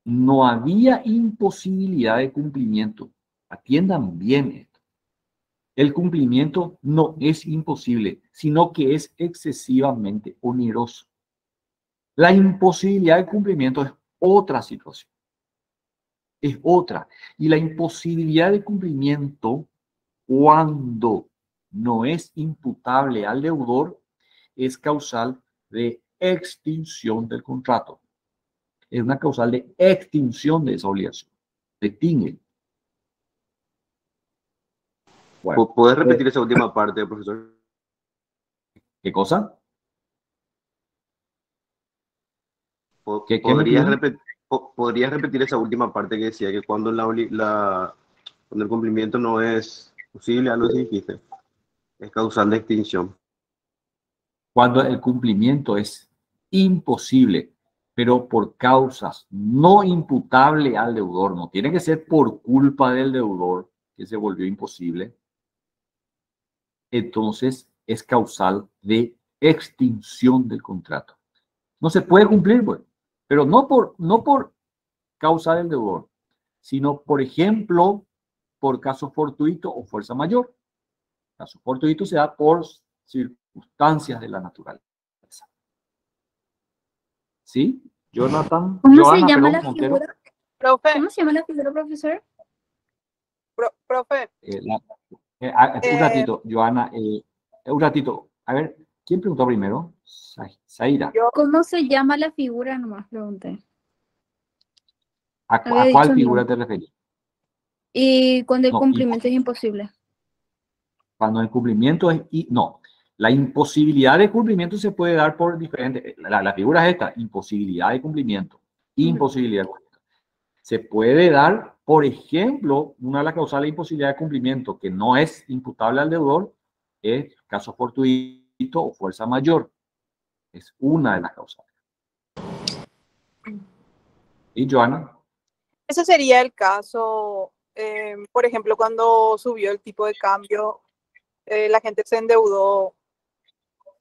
no había imposibilidad de cumplimiento. Atiendan bien esto. El cumplimiento no es imposible, sino que es excesivamente oneroso. La imposibilidad de cumplimiento es otra situación. Es otra. Y la imposibilidad de cumplimiento, cuando no es imputable al deudor, es causal de extinción del contrato. Es una causal de extinción de esa obligación. Se extingue. Bueno, ¿puedes repetir esa última parte, profesor? ¿Qué cosa? ¿Podrías repetir esa última parte que decía que cuando cuando el cumplimiento no es posible, algo que dijiste, es causal de extinción? Cuando el cumplimiento es imposible, pero por causas no imputables al deudor, no tiene que ser por culpa del deudor que se volvió imposible, entonces es causal de extinción del contrato. No se puede cumplir, pues, pero no por causa del deudor, sino, por ejemplo, por caso fortuito o fuerza mayor. Caso fortuito se da por circunstancias de la naturaleza. ¿Sí? Jonathan, ¿Cómo Joana, se llama perdón, la Montero. figura? Profe, ¿Cómo se llama la figura, profesor? profe, Un ratito, Joana, un ratito. A ver, ¿quién preguntó primero? Zaira. yo, ¿Cómo se llama la figura? Nomás pregunté. ¿A Había cuál dicho figura no. te referís? Y cuando el No, cumplimiento es imposible. Cuando el cumplimiento es... No, la imposibilidad de cumplimiento se puede dar por diferentes... La figura es esta, imposibilidad de cumplimiento. Imposibilidad de cumplimiento. Se puede dar, por ejemplo, una de las causales de imposibilidad de cumplimiento que no es imputable al deudor, es caso fortuito o fuerza mayor. Es una de las causales. ¿Y Joana? ese sería el caso, por ejemplo, cuando subió el tipo de cambio, la gente se endeudó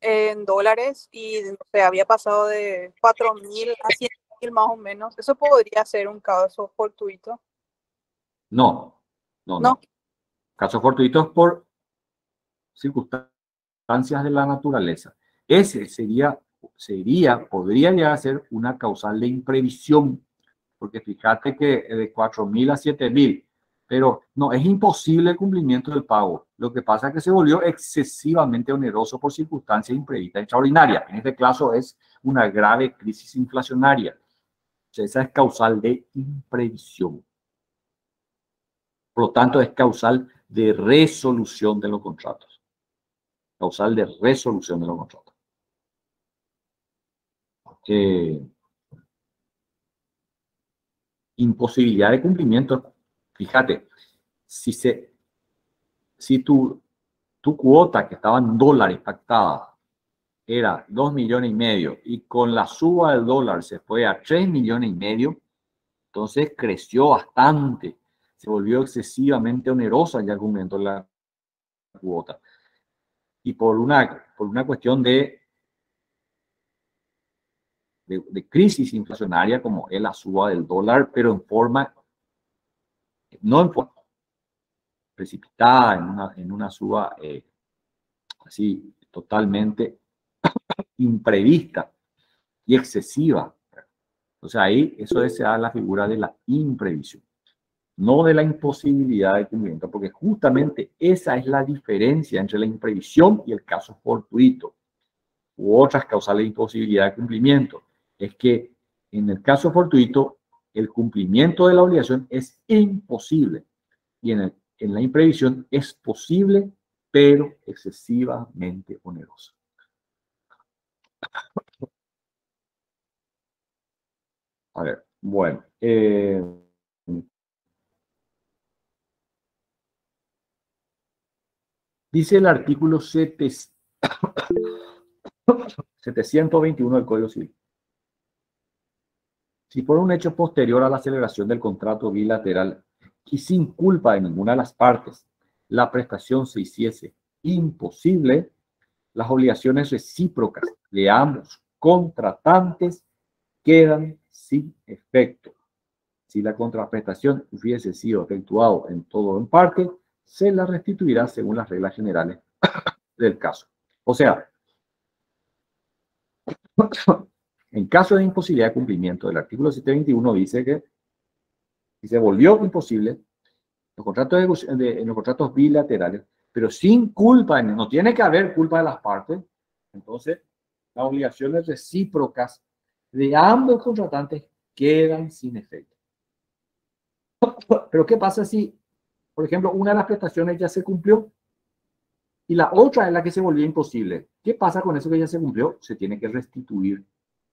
en dólares y no sé, había pasado de 4.000 a 100.000 más o menos. ¿Eso podría ser un caso fortuito? No. Caso fortuito es por circunstancias de la naturaleza. Ese podría llegar a ser una causal de imprevisión, porque fíjate que de 4.000 a 7.000, pero no, es imposible el cumplimiento del pago. Lo que pasa es que se volvió excesivamente oneroso por circunstancias imprevistas extraordinarias. En este caso es una grave crisis inflacionaria. O sea, esa es causal de imprevisión. Por lo tanto, es causal de resolución de los contratos. Causal de resolución de los contratos. Imposibilidad de cumplimiento. Fíjate, si tu cuota que estaba en dólares pactada era 2,5 millones y con la suba del dólar se fue a 3,5 millones, entonces creció bastante. se volvió excesivamente onerosa ya el cumplimiento de la cuota. Y por una cuestión de crisis inflacionaria, como es la suba del dólar, pero no en forma precipitada, en una suba así totalmente imprevista y excesiva. O sea, ahí eso se da la figura de la imprevisión, no de la imposibilidad de cumplimiento, porque justamente esa es la diferencia entre la imprevisión y el caso fortuito u otras causales de imposibilidad de cumplimiento. Es que en el caso fortuito, el cumplimiento de la obligación es imposible y en la imprevisión es posible, pero excesivamente oneroso. A ver, bueno. Dice el artículo 721 del Código Civil. Si por un hecho posterior a la celebración del contrato bilateral y sin culpa de ninguna de las partes, la prestación se hiciese imposible, las obligaciones recíprocas de ambos contratantes quedan sin efecto. Si la contraprestación hubiese sido efectuada en todo o en parte, se la restituirá según las reglas generales del caso. O sea, en caso de imposibilidad de cumplimiento, el artículo 721 dice que si se volvió imposible, los contratos bilaterales, pero sin culpa, no tiene que haber culpa de las partes, entonces las obligaciones recíprocas de ambos contratantes quedan sin efecto. Pero ¿qué pasa si, por ejemplo, una de las prestaciones ya se cumplió y la otra es la que se volvió imposible? ¿Qué pasa con eso que ya se cumplió? Se tiene que restituir.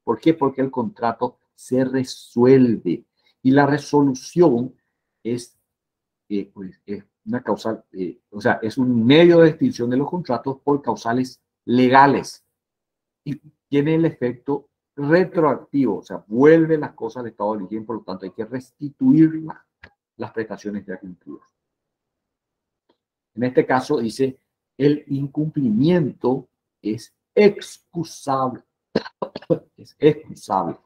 ¿Por qué? Porque el contrato se resuelve y la resolución es una causal, o sea, es un medio de extinción de los contratos por causales legales y tiene el efecto retroactivo, o sea, vuelve las cosas al estado de origen, por lo tanto hay que restituir las prestaciones ya cumplidas. En este caso dice, el incumplimiento es excusable. Es excusable. O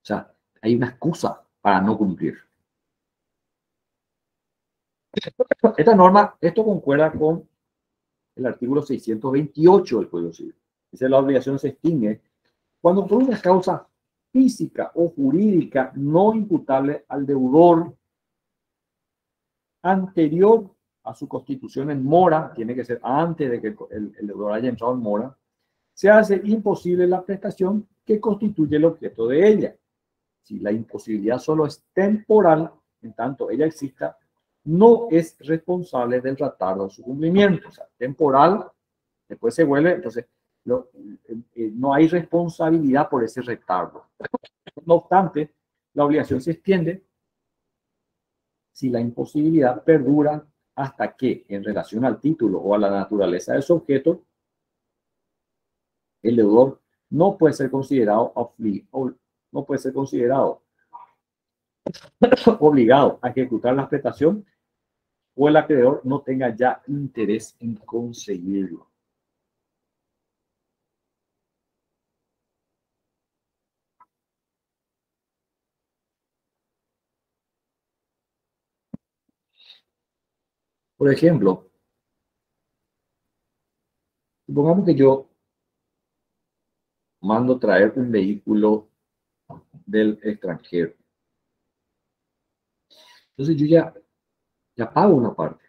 sea, hay una excusa para no cumplir. Esta norma, esto concuerda con el artículo 628 del Código Civil. Dice, la obligación se extingue cuando por una causa física o jurídica no imputable al deudor anterior a su constitución en mora, tiene que ser antes de que el deudor haya entrado en mora, se hace imposible la prestación que constituye el objeto de ella. Si la imposibilidad solo es temporal, en tanto ella exista, no es responsable del retardo de su cumplimiento. O sea, temporal, después se vuelve, entonces no hay responsabilidad por ese retardo. No obstante, la obligación se extiende si la imposibilidad perdura hasta que, en relación al título o a la naturaleza de su objeto, el deudor no puede ser considerado obligado a ejecutar la prestación o el acreedor no tenga ya interés en conseguirlo. Por ejemplo, supongamos que yo mando traer un vehículo del extranjero. Entonces yo ya pago una parte.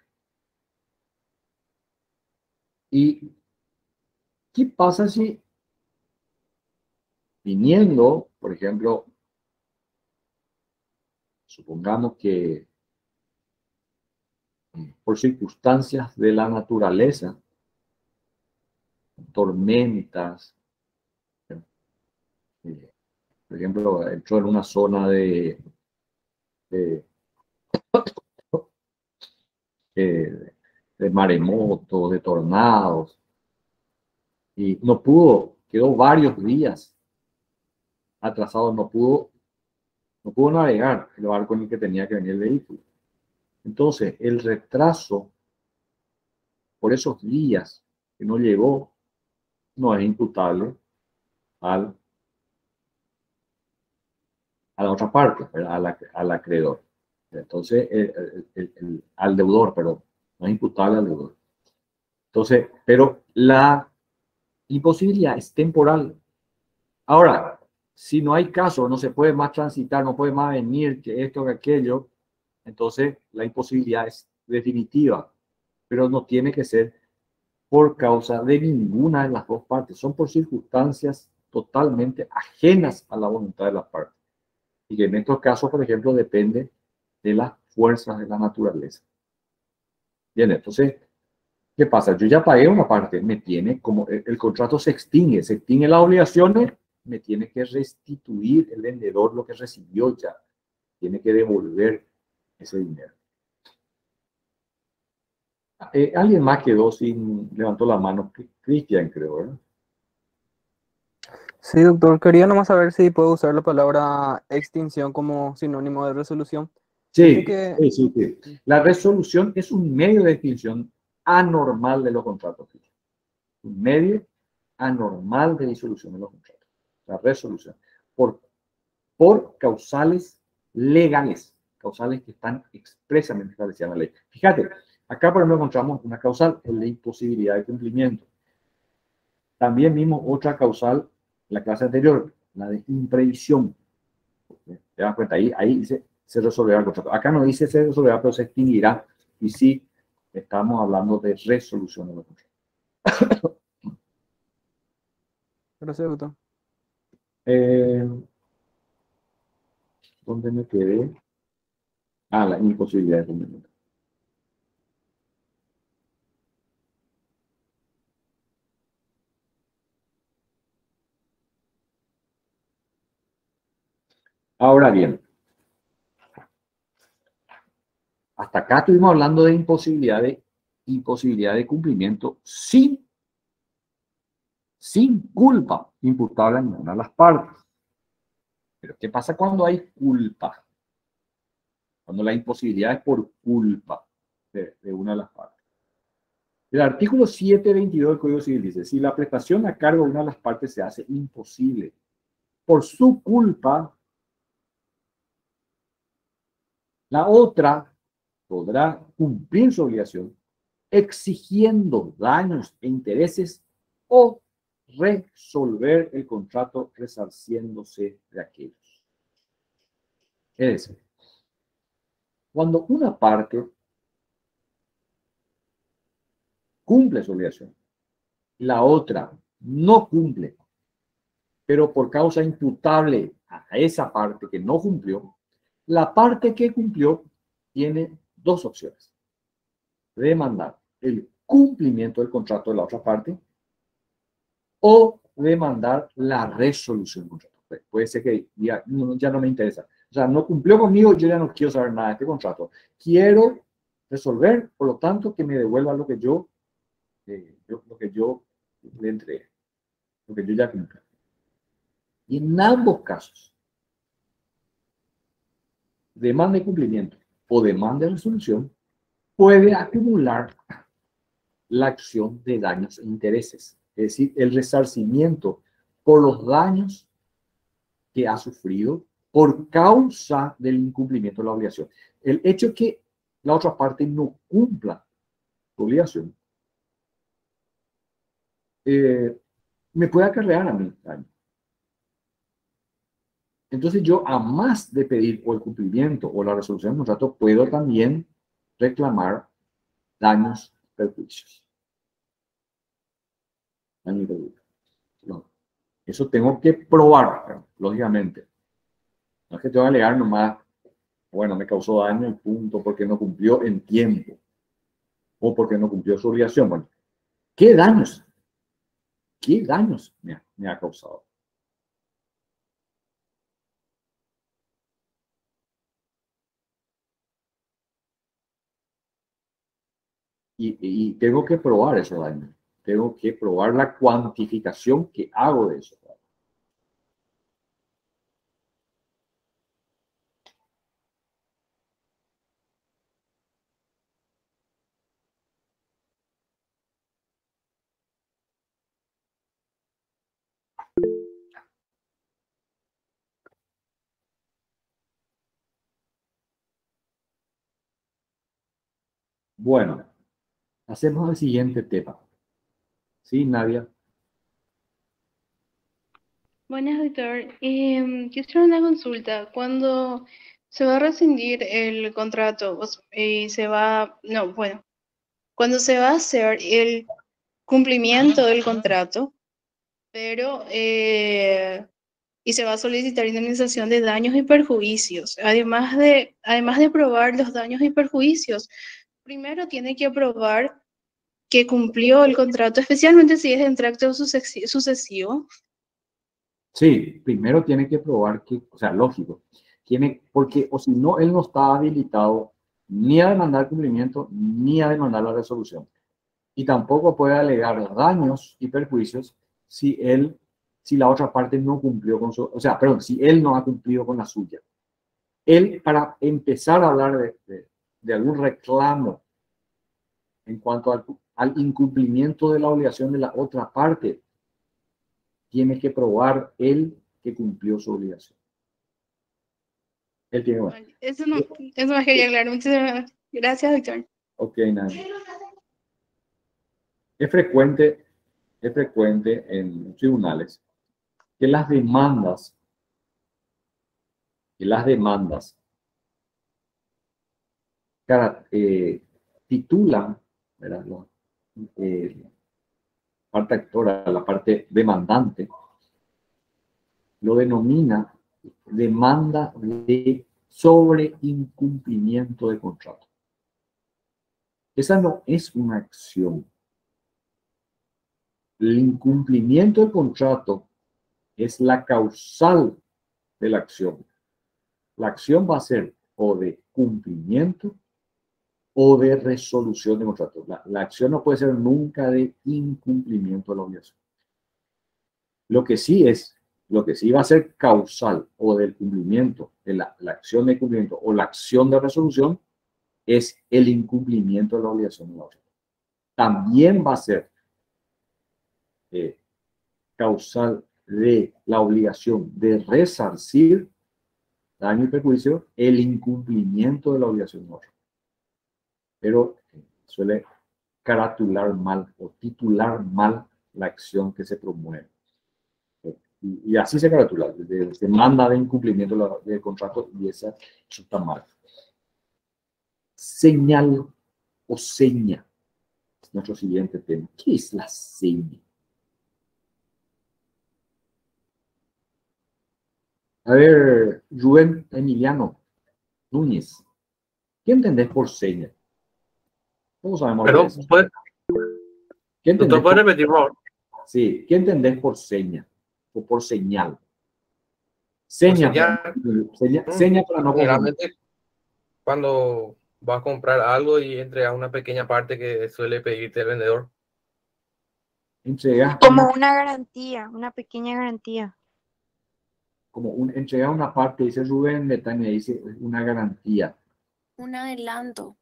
¿Y qué pasa si viniendo, por ejemplo, supongamos que por circunstancias de la naturaleza, tormentas, por ejemplo, entró en una zona de maremotos, de tornados, y no pudo, quedó varios días atrasado, no No pudo navegar el barco en el que tenía que venir el vehículo. Entonces, el retraso por esos días que no llegó no es imputable a la otra parte, al acreedor. Entonces, al deudor, perdón, no es imputable al deudor. Entonces, pero la imposibilidad es temporal. Ahora, si no hay caso, no se puede más transitar, no puede más venir que esto, que aquello, entonces la imposibilidad es definitiva, pero no tiene que ser por causa de ninguna de las dos partes, son por circunstancias totalmente ajenas a la voluntad de las partes. Y que en estos casos, por ejemplo, depende de las fuerzas de la naturaleza. Bien, entonces, ¿qué pasa? Yo ya pagué una parte, me tiene, como el contrato se extingue las obligaciones, me tiene que restituir el vendedor lo que recibió ya, tiene que devolver ese dinero. Alguien más quedó sin, levantó la mano, Cristian creo, ¿verdad? Sí, doctor, quería nomás saber si puedo usar la palabra extinción como sinónimo de resolución. Dice Sí, que sí. La resolución es un medio de extinción anormal de los contratos. Un medio anormal de disolución de los contratos. La resolución. Por causales legales. Causales que están expresamente establecidas en la ley. Fíjate, acá por ejemplo encontramos una causal, la imposibilidad de cumplimiento. También vimos otra causal, la clase anterior, la de imprevisión. ¿Te das cuenta? Ahí dice se resolverá el contrato. Acá no dice se resolverá, pero se extinguirá. Y sí, estamos hablando de resolución de los contratos. gracias, doctor. ¿Dónde me quedé? La imposibilidad de cumplimiento. Ahora bien, hasta acá estuvimos hablando de imposibilidad de cumplimiento sin culpa imputable a ninguna de las partes. Pero ¿qué pasa cuando hay culpa? Cuando la imposibilidad es por culpa de una de las partes. El artículo 722 del Código Civil dice, si la prestación a cargo de una de las partes se hace imposible por su culpa, la otra podrá cumplir su obligación exigiendo daños e intereses o resolver el contrato resarciéndose de aquellos. Es decir, cuando una parte cumple su obligación, la otra no cumple, pero por causa imputable a esa parte que no cumplió, la parte que cumplió tiene dos opciones. Demandar el cumplimiento del contrato de la otra parte o demandar la resolución del contrato. Puede ser que diga, ya no me interesa. O sea, no cumplió conmigo, yo ya no quiero saber nada de este contrato. Quiero resolver, por lo tanto, que me devuelva lo que yo le entregué, lo que yo ya cumplí. Y en ambos casos, demanda de cumplimiento o demanda de resolución, puede acumular la acción de daños e intereses, es decir, el resarcimiento por los daños que ha sufrido por causa del incumplimiento de la obligación. El hecho de que la otra parte no cumpla su obligación me puede acarrear a mí daño. Entonces yo, a más de pedir o el cumplimiento o la resolución del contrato, puedo también reclamar daños, perjuicios. No. Eso tengo que probar, lógicamente. No es que te voy a alegar nomás, bueno, me causó daño y punto, porque no cumplió en tiempo o porque no cumplió su obligación. Bueno, ¿qué daños? ¿Qué daños me ha causado? Y tengo que probar esos daños. Tengo que probar la cuantificación que hago de eso. Bueno, hacemos el siguiente tema. ¿Sí, Nadia? Buenas, doctor. Quisiera una consulta. Cuando se va a rescindir el contrato y se va, no, bueno, cuando se va a hacer el cumplimiento del contrato, pero y se va a solicitar indemnización de daños y perjuicios. Además de probar los daños y perjuicios, primero tiene que probar que cumplió el contrato, especialmente si es en tracto sucesivo. Sí, primero tiene que probar que, o sea, lógico, porque o si no, él no está habilitado ni a demandar cumplimiento ni a demandar la resolución. Y tampoco puede alegar daños y perjuicios si la otra parte no cumplió con su, o sea, perdón, si él no ha cumplido con la suya. Él, para empezar a hablar de algún reclamo en cuanto al incumplimiento de la obligación de la otra parte, tiene que probar él que cumplió su obligación. Él tiene bueno. Eso me quería aclarar. Muchas gracias, doctor. Ok, nada. Es frecuente en los tribunales que las demandas titulan, ¿verdad? Parte actora, la parte demandante, lo denomina demanda de sobre incumplimiento de contrato. Esa no es una acción. El incumplimiento del contrato es la causal de la acción. La acción va a ser o de cumplimiento o de resolución de contrato. La acción no puede ser nunca de incumplimiento de la obligación. Lo que sí va a ser causal o del cumplimiento, de la acción de cumplimiento o la acción de resolución, es el incumplimiento de la obligación de la otra. También va a ser causal de la obligación de resarcir daño y perjuicio el incumplimiento de la obligación de la otra. Pero suele caratular mal o titular mal la acción que se promueve. Y así se caratula, demanda de incumplimiento del contrato, y eso está mal. Señal o seña es nuestro siguiente tema. ¿Qué es la seña? A ver, Rubén Emiliano Núñez, ¿qué entendés por seña? Todos sabemos Perdón, lo que es. ¿puedes repetir, por favor? Sí, ¿qué entendés por seña o por señal? Seña, seña para no confundir. Generalmente, cuando vas a comprar algo y entregas una pequeña parte que suele pedirte el vendedor. Entregas Como una garantía, una pequeña garantía. Entregar una parte, dice Rubén Betania, dice una garantía. Un adelanto.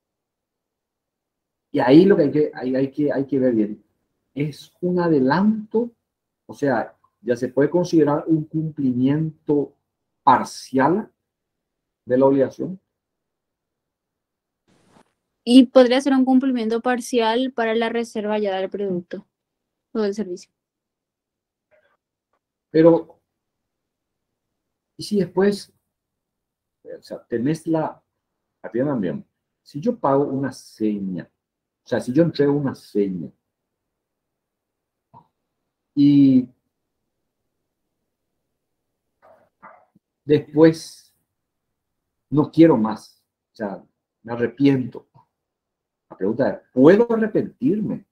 Y ahí lo que hay que ver bien, es un adelanto, o sea, ya se puede considerar un cumplimiento parcial de la obligación. Y podría ser un cumplimiento parcial para la reserva ya del producto o del servicio. Pero, ¿y si después, o sea, tenés atiendan bien, si yo pago una seña, o sea, si yo entrego una seña y después no quiero más, o sea, me arrepiento. La pregunta es, ¿puedo arrepentirme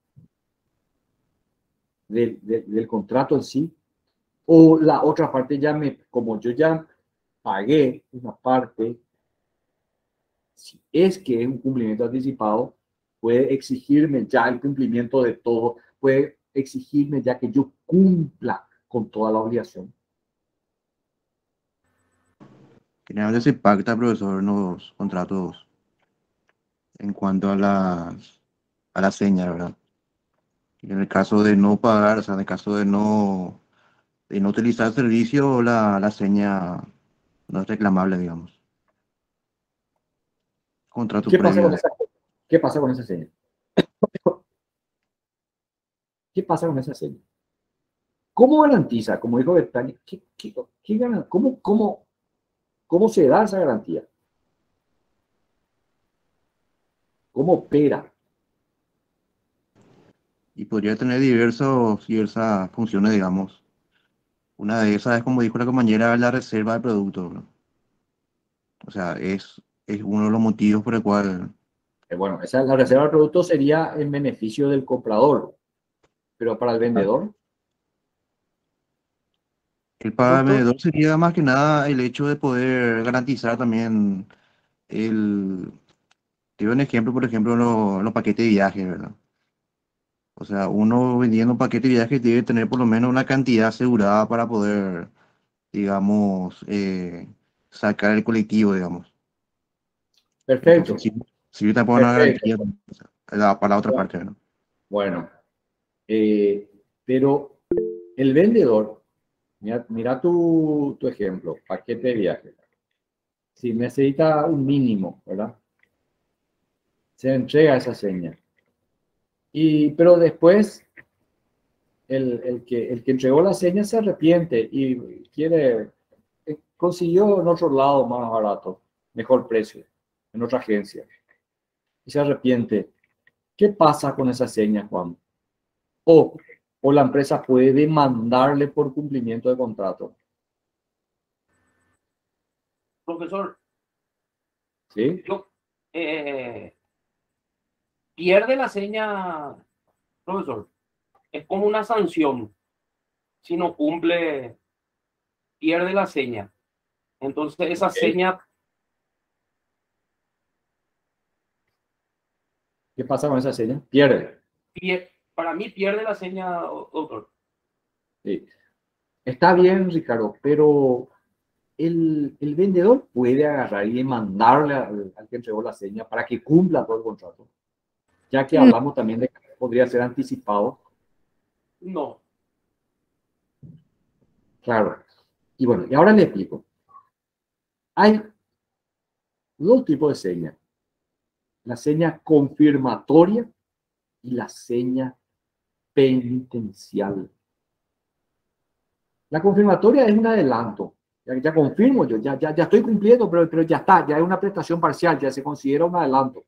del contrato en sí? O la otra parte como yo ya pagué una parte, si es que es un cumplimiento anticipado, puede exigirme ya el cumplimiento de todo, puede exigirme ya que yo cumpla con toda la obligación. Generalmente se pacta, profesor, en los contratos en cuanto a la seña, ¿verdad? Y en el caso de no pagar, o sea, en el caso de no utilizar el servicio, la seña no es reclamable, digamos. Contrato ¿Qué pasa previo. con ¿Qué pasa con esa seña? ¿Qué pasa con esa seña? ¿Cómo garantiza, como dijo Betania, cómo se da esa garantía? ¿Cómo opera? Y podría tener diversas funciones, digamos. Una de esas es, como dijo la compañera, la reserva de producto, ¿no? O sea, es uno de los motivos por el cual Bueno, la reserva de productos sería en beneficio del comprador, pero para el vendedor, el para el doctor, vendedor sería más que nada el hecho de poder garantizar también el... Te doy un ejemplo, por ejemplo, los paquetes de viaje, ¿verdad? O sea, uno vendiendo un paquete de viaje debe tener por lo menos una cantidad asegurada para poder, digamos, sacar el colectivo, digamos. perfecto, Entonces, sí, sí te pone una perfecto. garantía para la otra parte, ¿no? Bueno, pero el vendedor, mira tu ejemplo, paquete de viaje. Si necesita un mínimo, ¿verdad? Se entrega esa seña. Pero después el que entregó la seña se arrepiente y consiguió en otro lado más barato, mejor precio, en otra agencia. Y se arrepiente. ¿Qué pasa con esa seña, Juan? O la empresa puede demandarle por cumplimiento de contrato. Profesor, ¿Sí? pierde la seña, profesor. Es como una sanción. Si no cumple, pierde la seña. Entonces esa seña, ¿Qué pasa con esa seña? Pierde. para mí pierde la seña, doctor. Sí. Está bien, Ricardo, pero el vendedor puede agarrar y demandarle al que entregó la seña para que cumpla todo el contrato, ya que hablamos también de que podría ser anticipado. No. Claro. Y bueno, y ahora le explico. Hay dos tipos de señas. La seña confirmatoria y la seña penitencial. La confirmatoria es un adelanto. Ya confirmo yo, ya estoy cumpliendo, pero ya está, ya es una prestación parcial, ya se considera un adelanto.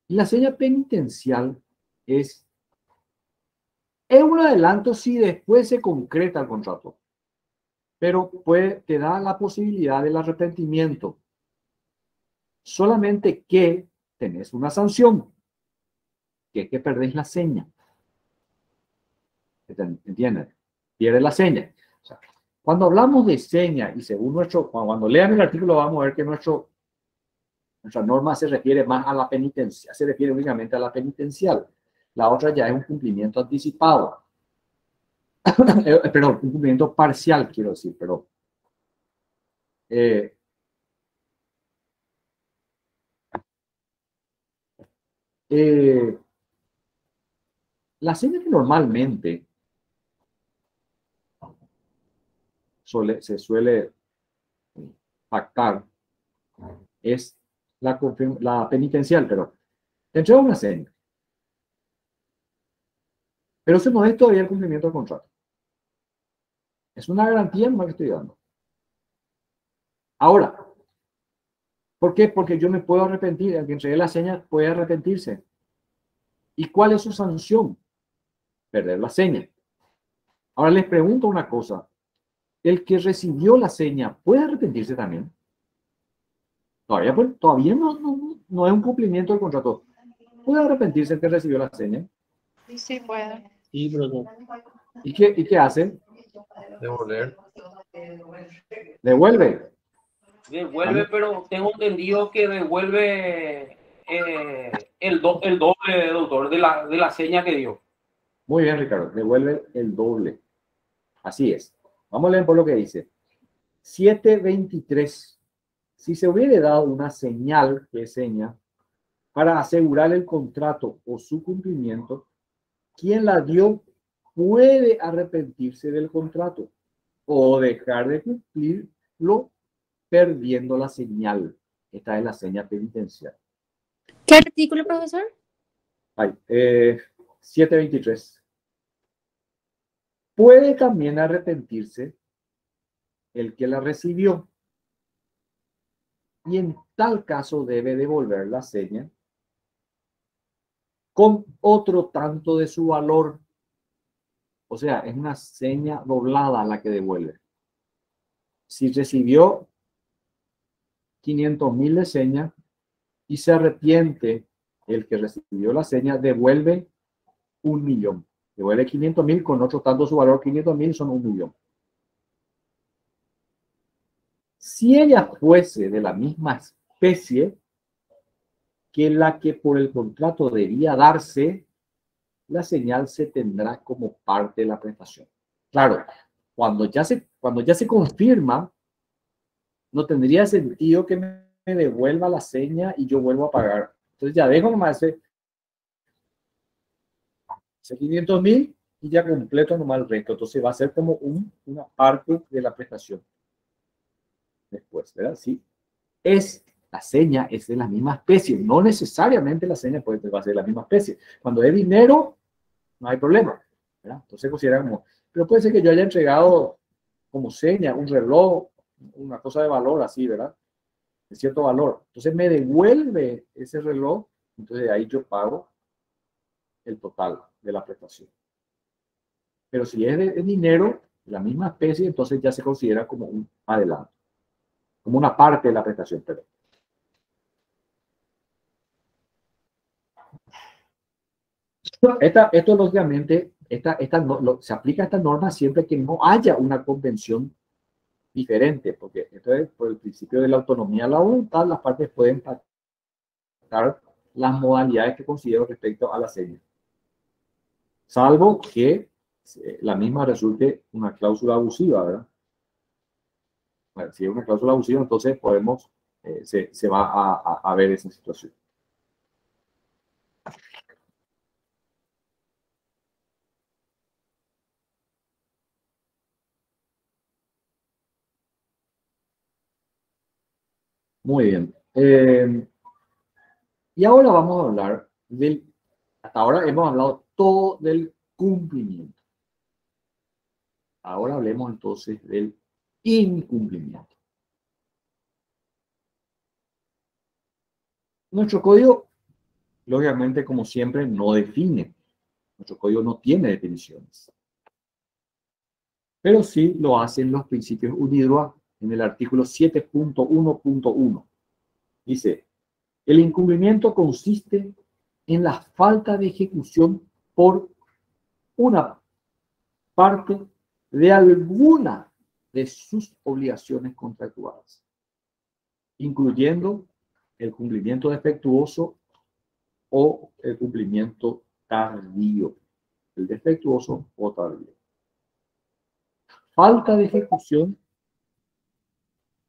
Y la seña penitencial es un adelanto si después se concreta el contrato, pero te da la posibilidad del arrepentimiento. Solamente que tenés una sanción, que es que perdés la seña. ¿Entiendes? Pierdes la seña. O sea, cuando hablamos de seña, y según cuando lean el artículo vamos a ver que nuestra norma se refiere más a la penitencia, se refiere únicamente a la penitencial. La otra ya es un cumplimiento anticipado. Perdón, un cumplimiento parcial, quiero decir, pero la seña que normalmente se suele pactar es la penitencial, pero te entrega una seña. Pero eso no es todavía el cumplimiento del contrato. Es una garantía nomás que estoy dando. Ahora, ¿por qué? Porque yo me puedo arrepentir. El que entregue la seña puede arrepentirse. ¿Y cuál es su sanción? Perder la seña. Ahora les pregunto una cosa. ¿El que recibió la seña puede arrepentirse también? Todavía no es un cumplimiento del contrato. ¿Puede arrepentirse el que recibió la seña? Sí, puede. Sí, profesor. ¿Y qué hace? Devolver. Devuelve. Devuelve, pero tengo entendido que devuelve el doble, doctor, de la seña que dio. Muy bien, Ricardo. Devuelve el doble. Así es. Vamos a leer por lo que dice. 723. Si se hubiera dado una señal, que es seña, para asegurar el contrato o su cumplimiento, quien la dio puede arrepentirse del contrato o dejar de cumplirlo perdiendo la señal. Esta es la seña penitencial. ¿Qué artículo, profesor? Ahí, 723. Puede también arrepentirse el que la recibió y en tal caso debe devolver la seña con otro tanto de su valor. O sea, es una seña doblada la que devuelve. Si recibió 500.000 de seña y se arrepiente el que recibió la seña, devuelve 1.000.000. Devuelve 500.000 con otro tanto su valor. 500.000 son 1.000.000. Si ella fuese de la misma especie que la que por el contrato debía darse, la señal se tendrá como parte de la prestación. Claro, cuando ya se confirma, no tendría sentido que me devuelva la seña y yo vuelvo a pagar. Entonces ya dejo nomás ese 500.000 y ya completo nomás el resto. Entonces va a ser como una parte de la prestación. Después, ¿verdad? Sí. La seña es de la misma especie. No necesariamente la seña va a ser de la misma especie. Cuando es dinero, no hay problema, ¿verdad? Entonces considera como, pero puede ser que yo haya entregado como seña un reloj, una cosa de valor así, ¿verdad? De cierto valor. Entonces me devuelve ese reloj, entonces ahí yo pago el total de la prestación. Pero si es de dinero, de la misma especie, entonces ya se considera como un adelanto, como una parte de la prestación, perdón. Esto lógicamente, se aplica a esta norma siempre que no haya una convención diferente, porque entonces por el principio de la autonomía de la voluntad, las partes pueden pactar las modalidades que considero respecto a la seña. Salvo que la misma resulte una cláusula abusiva, ¿verdad? Bueno, si es una cláusula abusiva, entonces podemos, se va a ver esa situación. Muy bien. Y ahora vamos a hablar hasta ahora hemos hablado todo del cumplimiento. Ahora hablemos entonces del incumplimiento. Nuestro código, lógicamente, como siempre, no define. Nuestro código no tiene definiciones. Pero sí lo hacen los principios UNIDROIT en el artículo 7.1.1. Dice, el incumplimiento consiste en la falta de ejecución por una parte de alguna de sus obligaciones contractuales, incluyendo el cumplimiento defectuoso o el cumplimiento tardío. El defectuoso o tardío. Falta de ejecución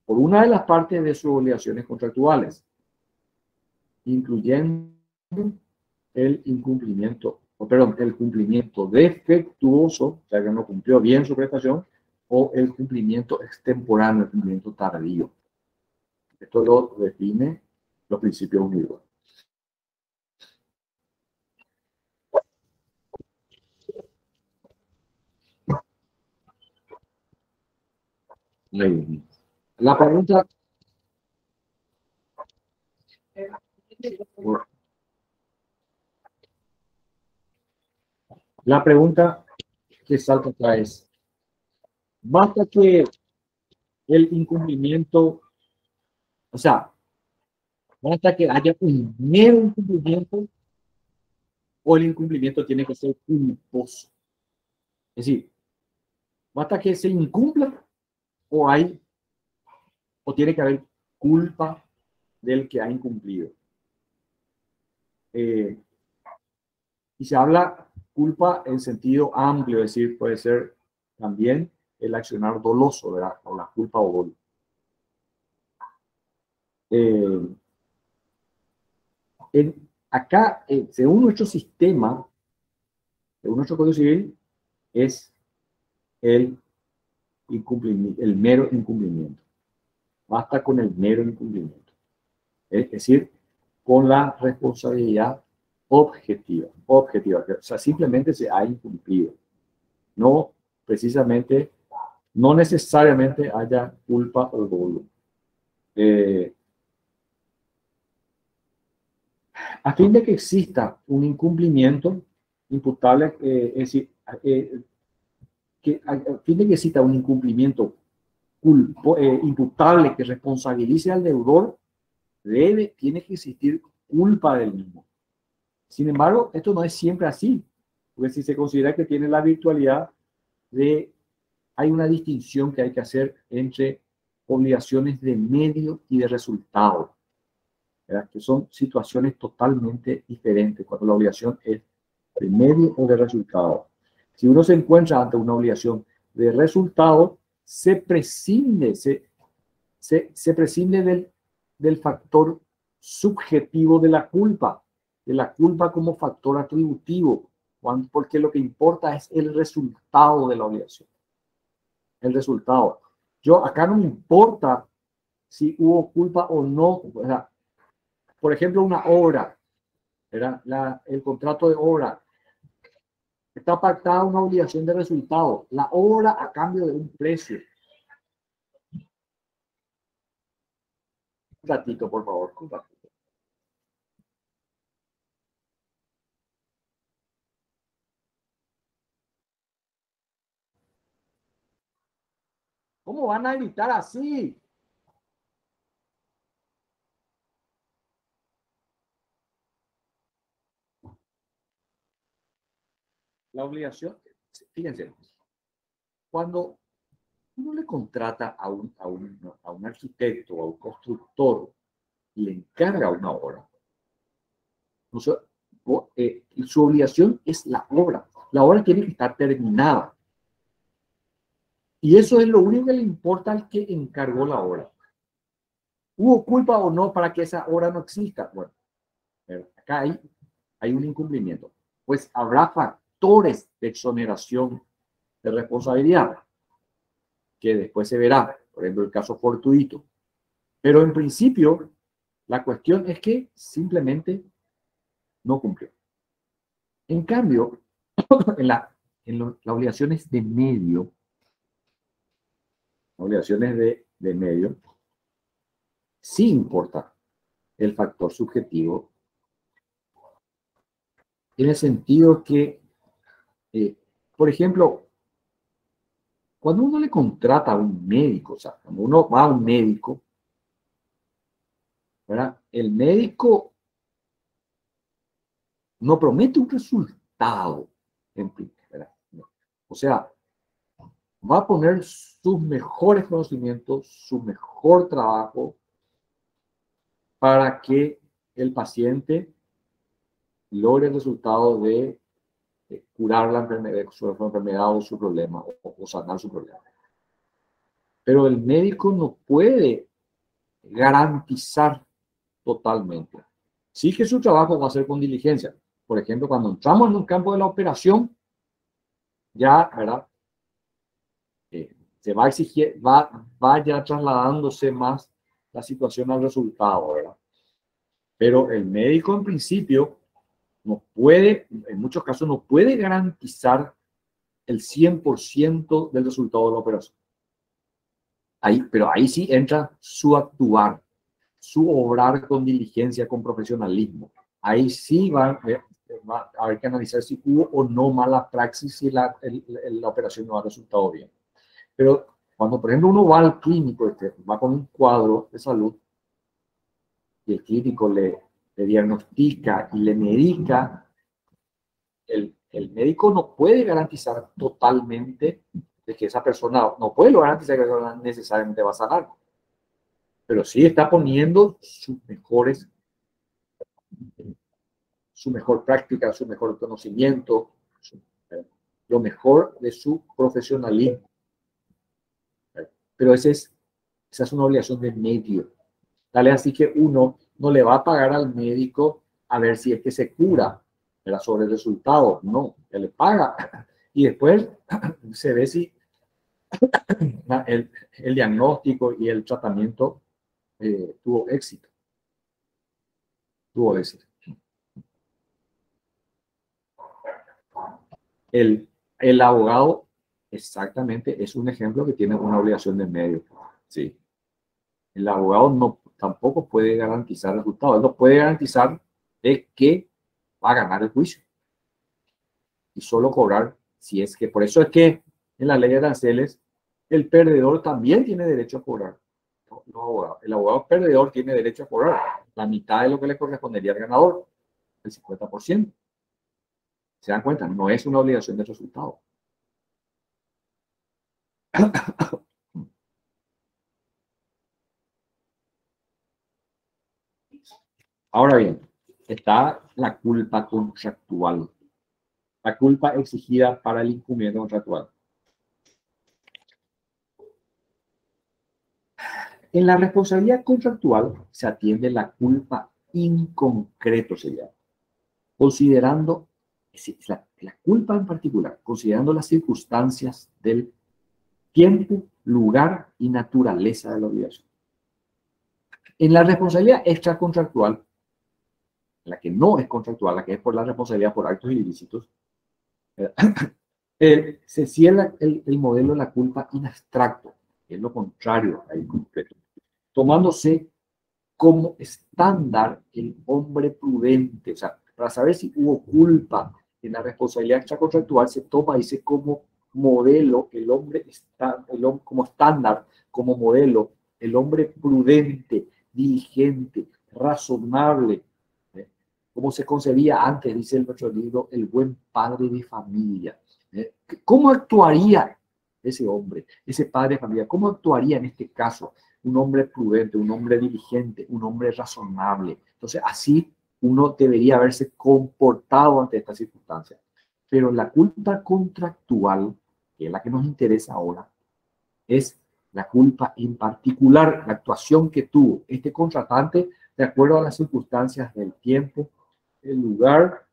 por una de las partes de sus obligaciones contractuales, incluyendo el incumplimiento, el cumplimiento defectuoso, o sea que no cumplió bien su prestación, o el cumplimiento extemporáneo, el cumplimiento tardío. Esto lo define los principios UNIDROIT. La pregunta que salta acá es, basta que el incumplimiento, o sea, basta que haya un mero incumplimiento o el incumplimiento tiene que ser culposo. Es decir, basta que se incumpla o tiene que haber culpa del que ha incumplido. Y se habla culpa en sentido amplio, es decir, puede ser también el accionar doloso, ¿verdad? O la culpa o dolo. Acá, según nuestro sistema, según nuestro Código Civil, es el mero incumplimiento. Basta con el mero incumplimiento. Es decir, con la responsabilidad objetiva. Objetiva, o sea, simplemente se ha incumplido. No precisamente, no necesariamente haya culpa o dolo. A fin de que exista un incumplimiento imputable, es decir, a fin de que exista un incumplimiento imputable que responsabilice al deudor, tiene que existir culpa del mismo. Sin embargo, esto no es siempre así, porque si se considera que tiene la virtualidad hay una distinción que hay que hacer entre obligaciones de medio y de resultado, ¿verdad? Que son situaciones totalmente diferentes cuando la obligación es de medio o de resultado. Si uno se encuentra ante una obligación de resultado, se prescinde del factor subjetivo de la culpa como factor atributivo, porque lo que importa es el resultado de la obligación. El resultado. Acá no me importa si hubo culpa o no. ¿Verdad? Por ejemplo, una obra, ¿verdad? El contrato de obra. Está pactada una obligación de resultado. La obra a cambio de un precio. Un ratito, por favor. Un ratito. ¿Cómo van a evitar así? La obligación, fíjense, cuando uno le contrata a un arquitecto o a un constructor y le encarga una obra, su obligación es la obra. La obra tiene que estar terminada. Y eso es lo único que le importa al que encargó la obra. ¿Hubo culpa o no para que esa obra no exista? Bueno, acá hay un incumplimiento. Pues habrá factores de exoneración de responsabilidad que después se verá, por ejemplo, el caso fortuito. Pero en principio, la cuestión es que simplemente no cumplió. En cambio, en las obligaciones de medio, sí importa el factor subjetivo, en el sentido que, por ejemplo, cuando uno le contrata a un médico, o sea, cuando uno va a un médico, ¿verdad? El médico no promete un resultado, ¿verdad? O sea, va a poner sus mejores conocimientos, su mejor trabajo para que el paciente logre el resultado de curar la enfermedad, su enfermedad o su problema, o sanar su problema. Pero el médico no puede garantizar totalmente. Sí que su trabajo va a ser con diligencia. Por ejemplo, cuando entramos en un campo de la operación, ya, ¿verdad? Se va a exigir, va ya trasladándose más la situación al resultado, ¿verdad? Pero el médico en principio no puede, en muchos casos no puede garantizar el 100% del resultado de la operación. Pero ahí sí entra su actuar, su obrar con diligencia, con profesionalismo. Ahí sí va a haber que analizar si hubo o no mala praxis, si la operación no ha resultado bien. Pero cuando, por ejemplo, uno va al clínico, va con un cuadro de salud, y el clínico le diagnostica y le medica, el médico no puede garantizar totalmente de que esa persona, no puede garantizar que esa persona necesariamente va a sanar, pero sí está poniendo su mejor práctica, su mejor conocimiento, lo mejor de su profesionalismo. Pero esa es una obligación de medio. Tal es así que uno no le va a pagar al médico a ver si es que se cura, ¿verdad? Sobre el resultado. No, él le paga. Y después se ve si el diagnóstico y el tratamiento tuvo éxito. Tuvo veces. El abogado, exactamente, es un ejemplo que tiene una obligación de medio. Sí. El abogado tampoco puede garantizar resultados. Él no puede garantizar de que va a ganar el juicio. Y solo cobrar si es que... Por eso es que en la ley de aranceles, el perdedor también tiene derecho a cobrar. No, abogado. El abogado perdedor tiene derecho a cobrar la mitad de lo que le correspondería al ganador, el 50%. ¿Se dan cuenta? No es una obligación de resultado. Ahora bien, está la culpa contractual. La culpa exigida para el incumplimiento contractual. En la responsabilidad contractual se atiende la culpa in concreto, se llama. Considerando la culpa en particular, considerando las circunstancias del tiempo, lugar y naturaleza de la obligación. En la responsabilidad extracontractual, la que no es contractual, la que es por la responsabilidad por actos ilícitos, se cierra el modelo de la culpa in abstracto, que es lo contrario al concreto, tomándose como estándar el hombre prudente. O sea, para saber si hubo culpa en la responsabilidad extracontractual, se toma, dice, como modelo el hombre, como estándar, como modelo, el hombre prudente, diligente, razonable, como se concebía antes, dice el nuestro libro, el buen padre de familia. ¿Cómo actuaría ese hombre, ese padre de familia? ¿Cómo actuaría en este caso un hombre prudente, un hombre diligente, un hombre razonable? Entonces, así uno debería haberse comportado ante estas circunstancias. Pero la culpa contractual, que es la que nos interesa ahora, es la culpa en particular, la actuación que tuvo este contratante de acuerdo a las circunstancias del tiempo, el lugar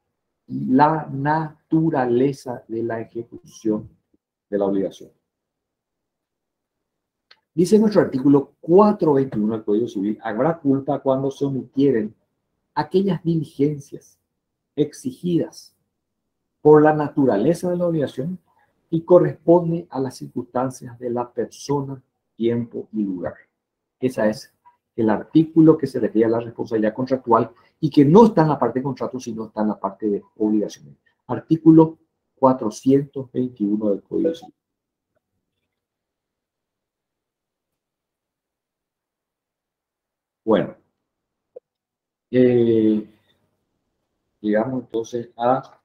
y la naturaleza de la ejecución de la obligación. Dice nuestro artículo 421 del Código Civil, habrá culpa cuando se omitieren aquellas diligencias exigidas por la naturaleza de la obligación y corresponde a las circunstancias de la persona, tiempo y lugar. Ese es el artículo que se refiere a la responsabilidad contractual y que no está en la parte de contrato, sino está en la parte de obligaciones. Artículo 421 del Código Civil. Bueno, llegamos entonces a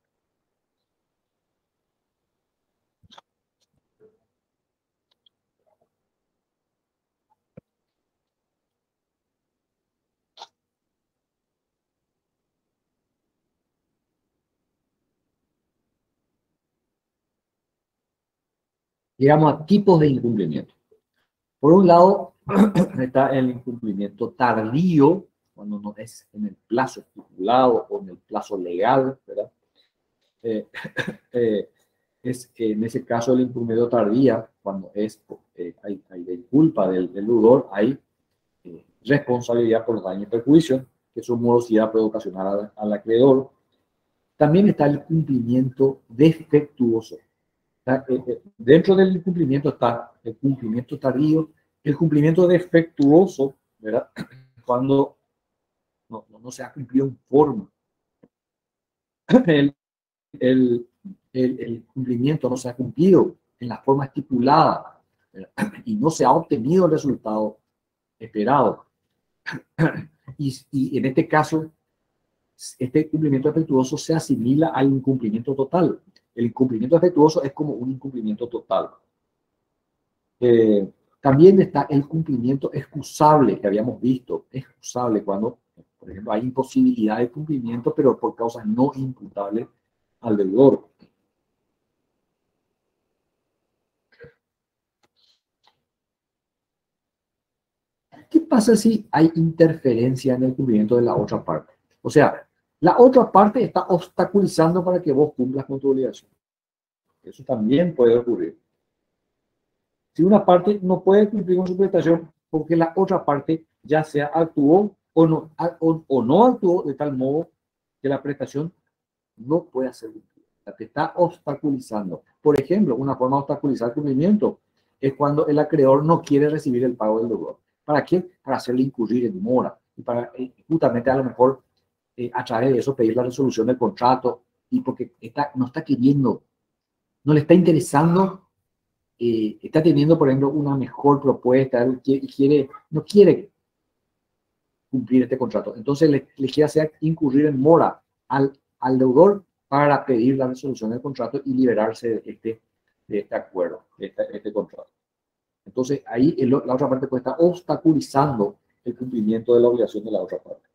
tipos de incumplimiento. Por un lado, está el incumplimiento tardío, cuando no es en el plazo estipulado o en el plazo legal, ¿verdad? Es en ese caso el incumplimiento tardía, cuando hay culpa del deudor, hay responsabilidad por daño y perjuicio, que su morosidad puede ocasionar al acreedor. También está el cumplimiento defectuoso. Dentro del incumplimiento está el cumplimiento tardío, el cumplimiento defectuoso, ¿verdad? Cuando no se ha cumplido en forma. El cumplimiento no se ha cumplido en la forma estipulada, ¿verdad? Y no se ha obtenido el resultado esperado. Y en este caso, este cumplimiento defectuoso se asimila al incumplimiento total. El incumplimiento defectuoso es como un incumplimiento total. También está el cumplimiento excusable que habíamos visto. Excusable cuando, por ejemplo, hay imposibilidad de cumplimiento, pero por causas no imputables al deudor. ¿Qué pasa si hay interferencia en el cumplimiento de la otra parte? O sea, la otra parte está obstaculizando para que vos cumplas con tu obligación. Eso también puede ocurrir. Si una parte no puede cumplir con su prestación porque la otra parte ya sea actuó o no actuó de tal modo que la prestación no pueda ser cumplida. O sea, te está obstaculizando. Por ejemplo, una forma de obstaculizar el cumplimiento es cuando el acreedor no quiere recibir el pago del deudor. ¿Para qué? Para hacerle incurrir en mora y para justamente a lo mejor a través de eso pedir la resolución del contrato y porque no está queriendo, no le está interesando, está teniendo, por ejemplo, una mejor propuesta y no quiere cumplir este contrato. Entonces le quiere hacer incurrir en mora al deudor para pedir la resolución del contrato y liberarse de este acuerdo, de este contrato. Entonces ahí la otra parte puede estar obstaculizando el cumplimiento de la obligación de la otra parte.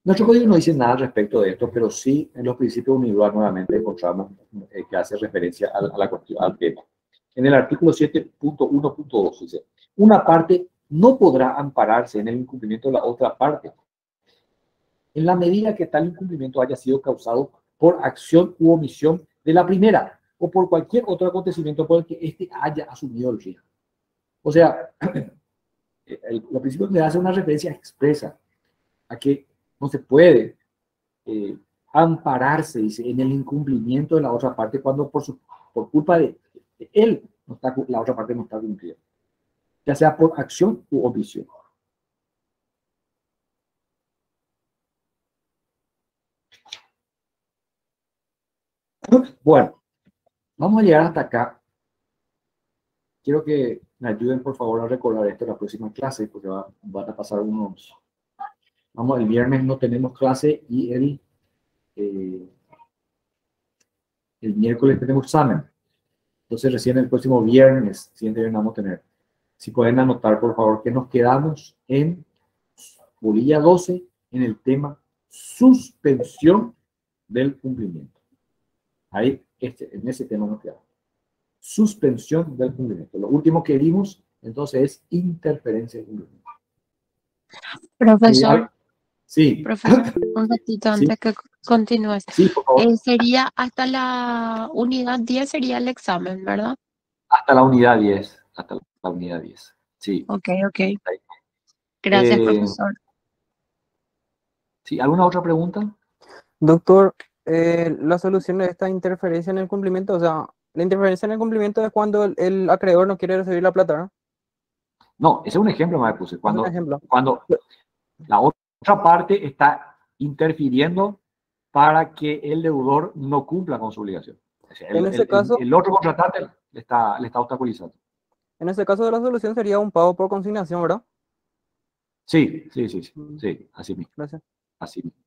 Nuestro código no dice nada al respecto de esto, pero sí en los principios universales nuevamente encontramos que hace referencia a la cuestión, al tema. En el artículo 7.1.2 dice, una parte no podrá ampararse en el incumplimiento de la otra parte, en la medida que tal incumplimiento haya sido causado por acción u omisión de la primera o por cualquier otro acontecimiento por el que éste haya asumido el riesgo. O sea, los principios le hacen una referencia expresa a que no se puede ampararse, dice, en el incumplimiento de la otra parte cuando por culpa de él la otra parte no está cumpliendo, ya sea por acción u omisión. Bueno, vamos a llegar hasta acá. Quiero que me ayuden, por favor, a recordar esto en la próxima clase, porque van a pasar unos... Vamos, el viernes no tenemos clase y el miércoles tenemos examen. Entonces, recién el próximo viernes, siguiente viernes vamos a tener. Si pueden anotar, por favor, que nos quedamos en bolilla 12, en el tema suspensión del cumplimiento. Ahí, en ese tema nos quedamos. Suspensión del cumplimiento. Lo último que vimos, entonces, es interferencia del cumplimiento. Profesor, sí. profesor, un ratito Sí. antes que continúes. Sí, por favor. Sería hasta la unidad 10 sería el examen, ¿verdad? Hasta la unidad 10. Hasta la unidad 10. Sí. Ok. Gracias, Eh, profesor. ¿Sí? ¿Alguna otra pregunta? Doctor, la solución de esta interferencia en el cumplimiento, o sea, la interferencia en el cumplimiento es cuando el acreedor no quiere recibir la plata, ¿no? No, ese es un ejemplo que me puse. Es un ejemplo. Cuando la otra parte está interfiriendo para que el deudor no cumpla con su obligación. O sea, En ese caso, el otro contratante le está obstaculizando. en ese caso la solución sería un pago por consignación, ¿verdad? Sí, así mismo. Gracias. Así mismo.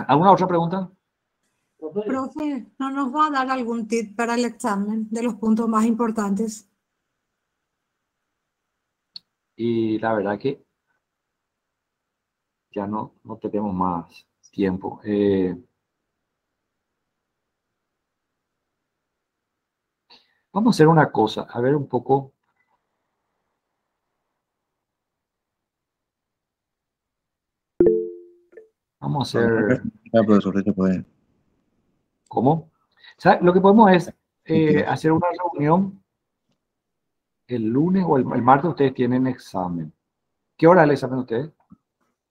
¿Alguna otra pregunta? Profe, ¿no nos va a dar algún tip para el examen de los puntos más importantes? Y la verdad que ya no tenemos más tiempo. Vamos a hacer una cosa, a ver un poco. Vamos a hacer... Profesor, se puede. ¿Cómo? ¿Sabe? Lo que podemos es hacer una reunión el lunes o el martes. Ustedes tienen examen. ¿Qué hora es el examen de ustedes?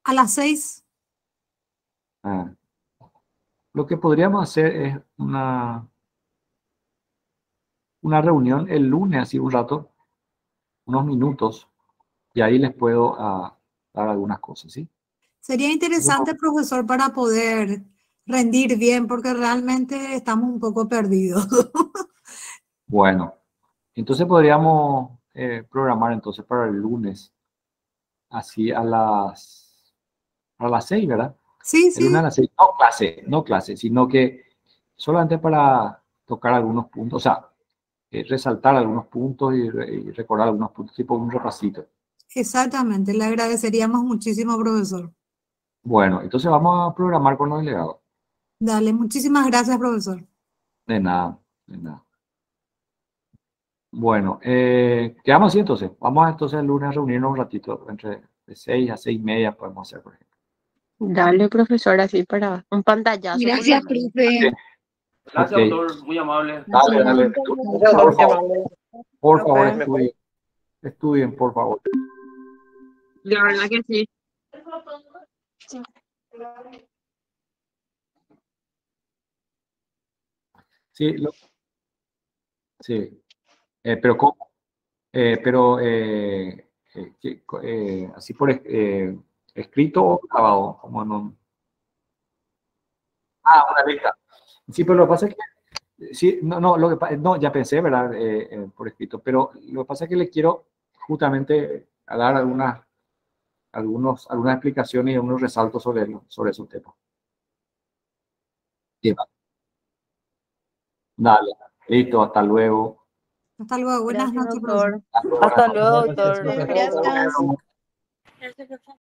A las 6. Lo que podríamos hacer es una reunión el lunes, así un rato, unos minutos, y ahí les puedo dar algunas cosas, ¿sí? Sería interesante, profesor, para poder rendir bien, porque realmente estamos un poco perdidos. Bueno, entonces podríamos programar entonces para el lunes, así a las 6, ¿verdad? Sí, El lunes a las 6, no clase, sino que solamente para tocar algunos puntos, o sea, resaltar algunos puntos y recordar algunos puntos, tipo un repasito. Exactamente, le agradeceríamos muchísimo, profesor. Bueno, entonces vamos a programar con los delegados. Dale, muchísimas gracias, profesor. De nada, de nada. Bueno, quedamos así entonces. Vamos entonces el lunes a reunirnos un ratito, entre de 6 a 6:30 podemos hacer, por ejemplo. Dale, profesor, así para un pantallazo. Gracias, profe. Gracias, Ok. doctor, muy amable. Dale, dale. Por favor, por favor, Ok. estudien. Estudien, por favor. La verdad que sí. Sí, sí. Pero ¿cómo? Así por escrito o grabado, como no. Ah, una lista. Sí, pero lo que pasa es que, sí, no, no, ya pensé, ¿verdad? Por escrito, pero lo que pasa es que le quiero justamente a dar algunas explicaciones y unos resaltos sobre esos temas. Sí, va. Dale, listo, hasta luego. Hasta luego. Buenas Gracias, noches, profesor. doctor. Hasta luego, Hasta buenas luego, noches. doctor. Gracias. Hasta luego. Gracias.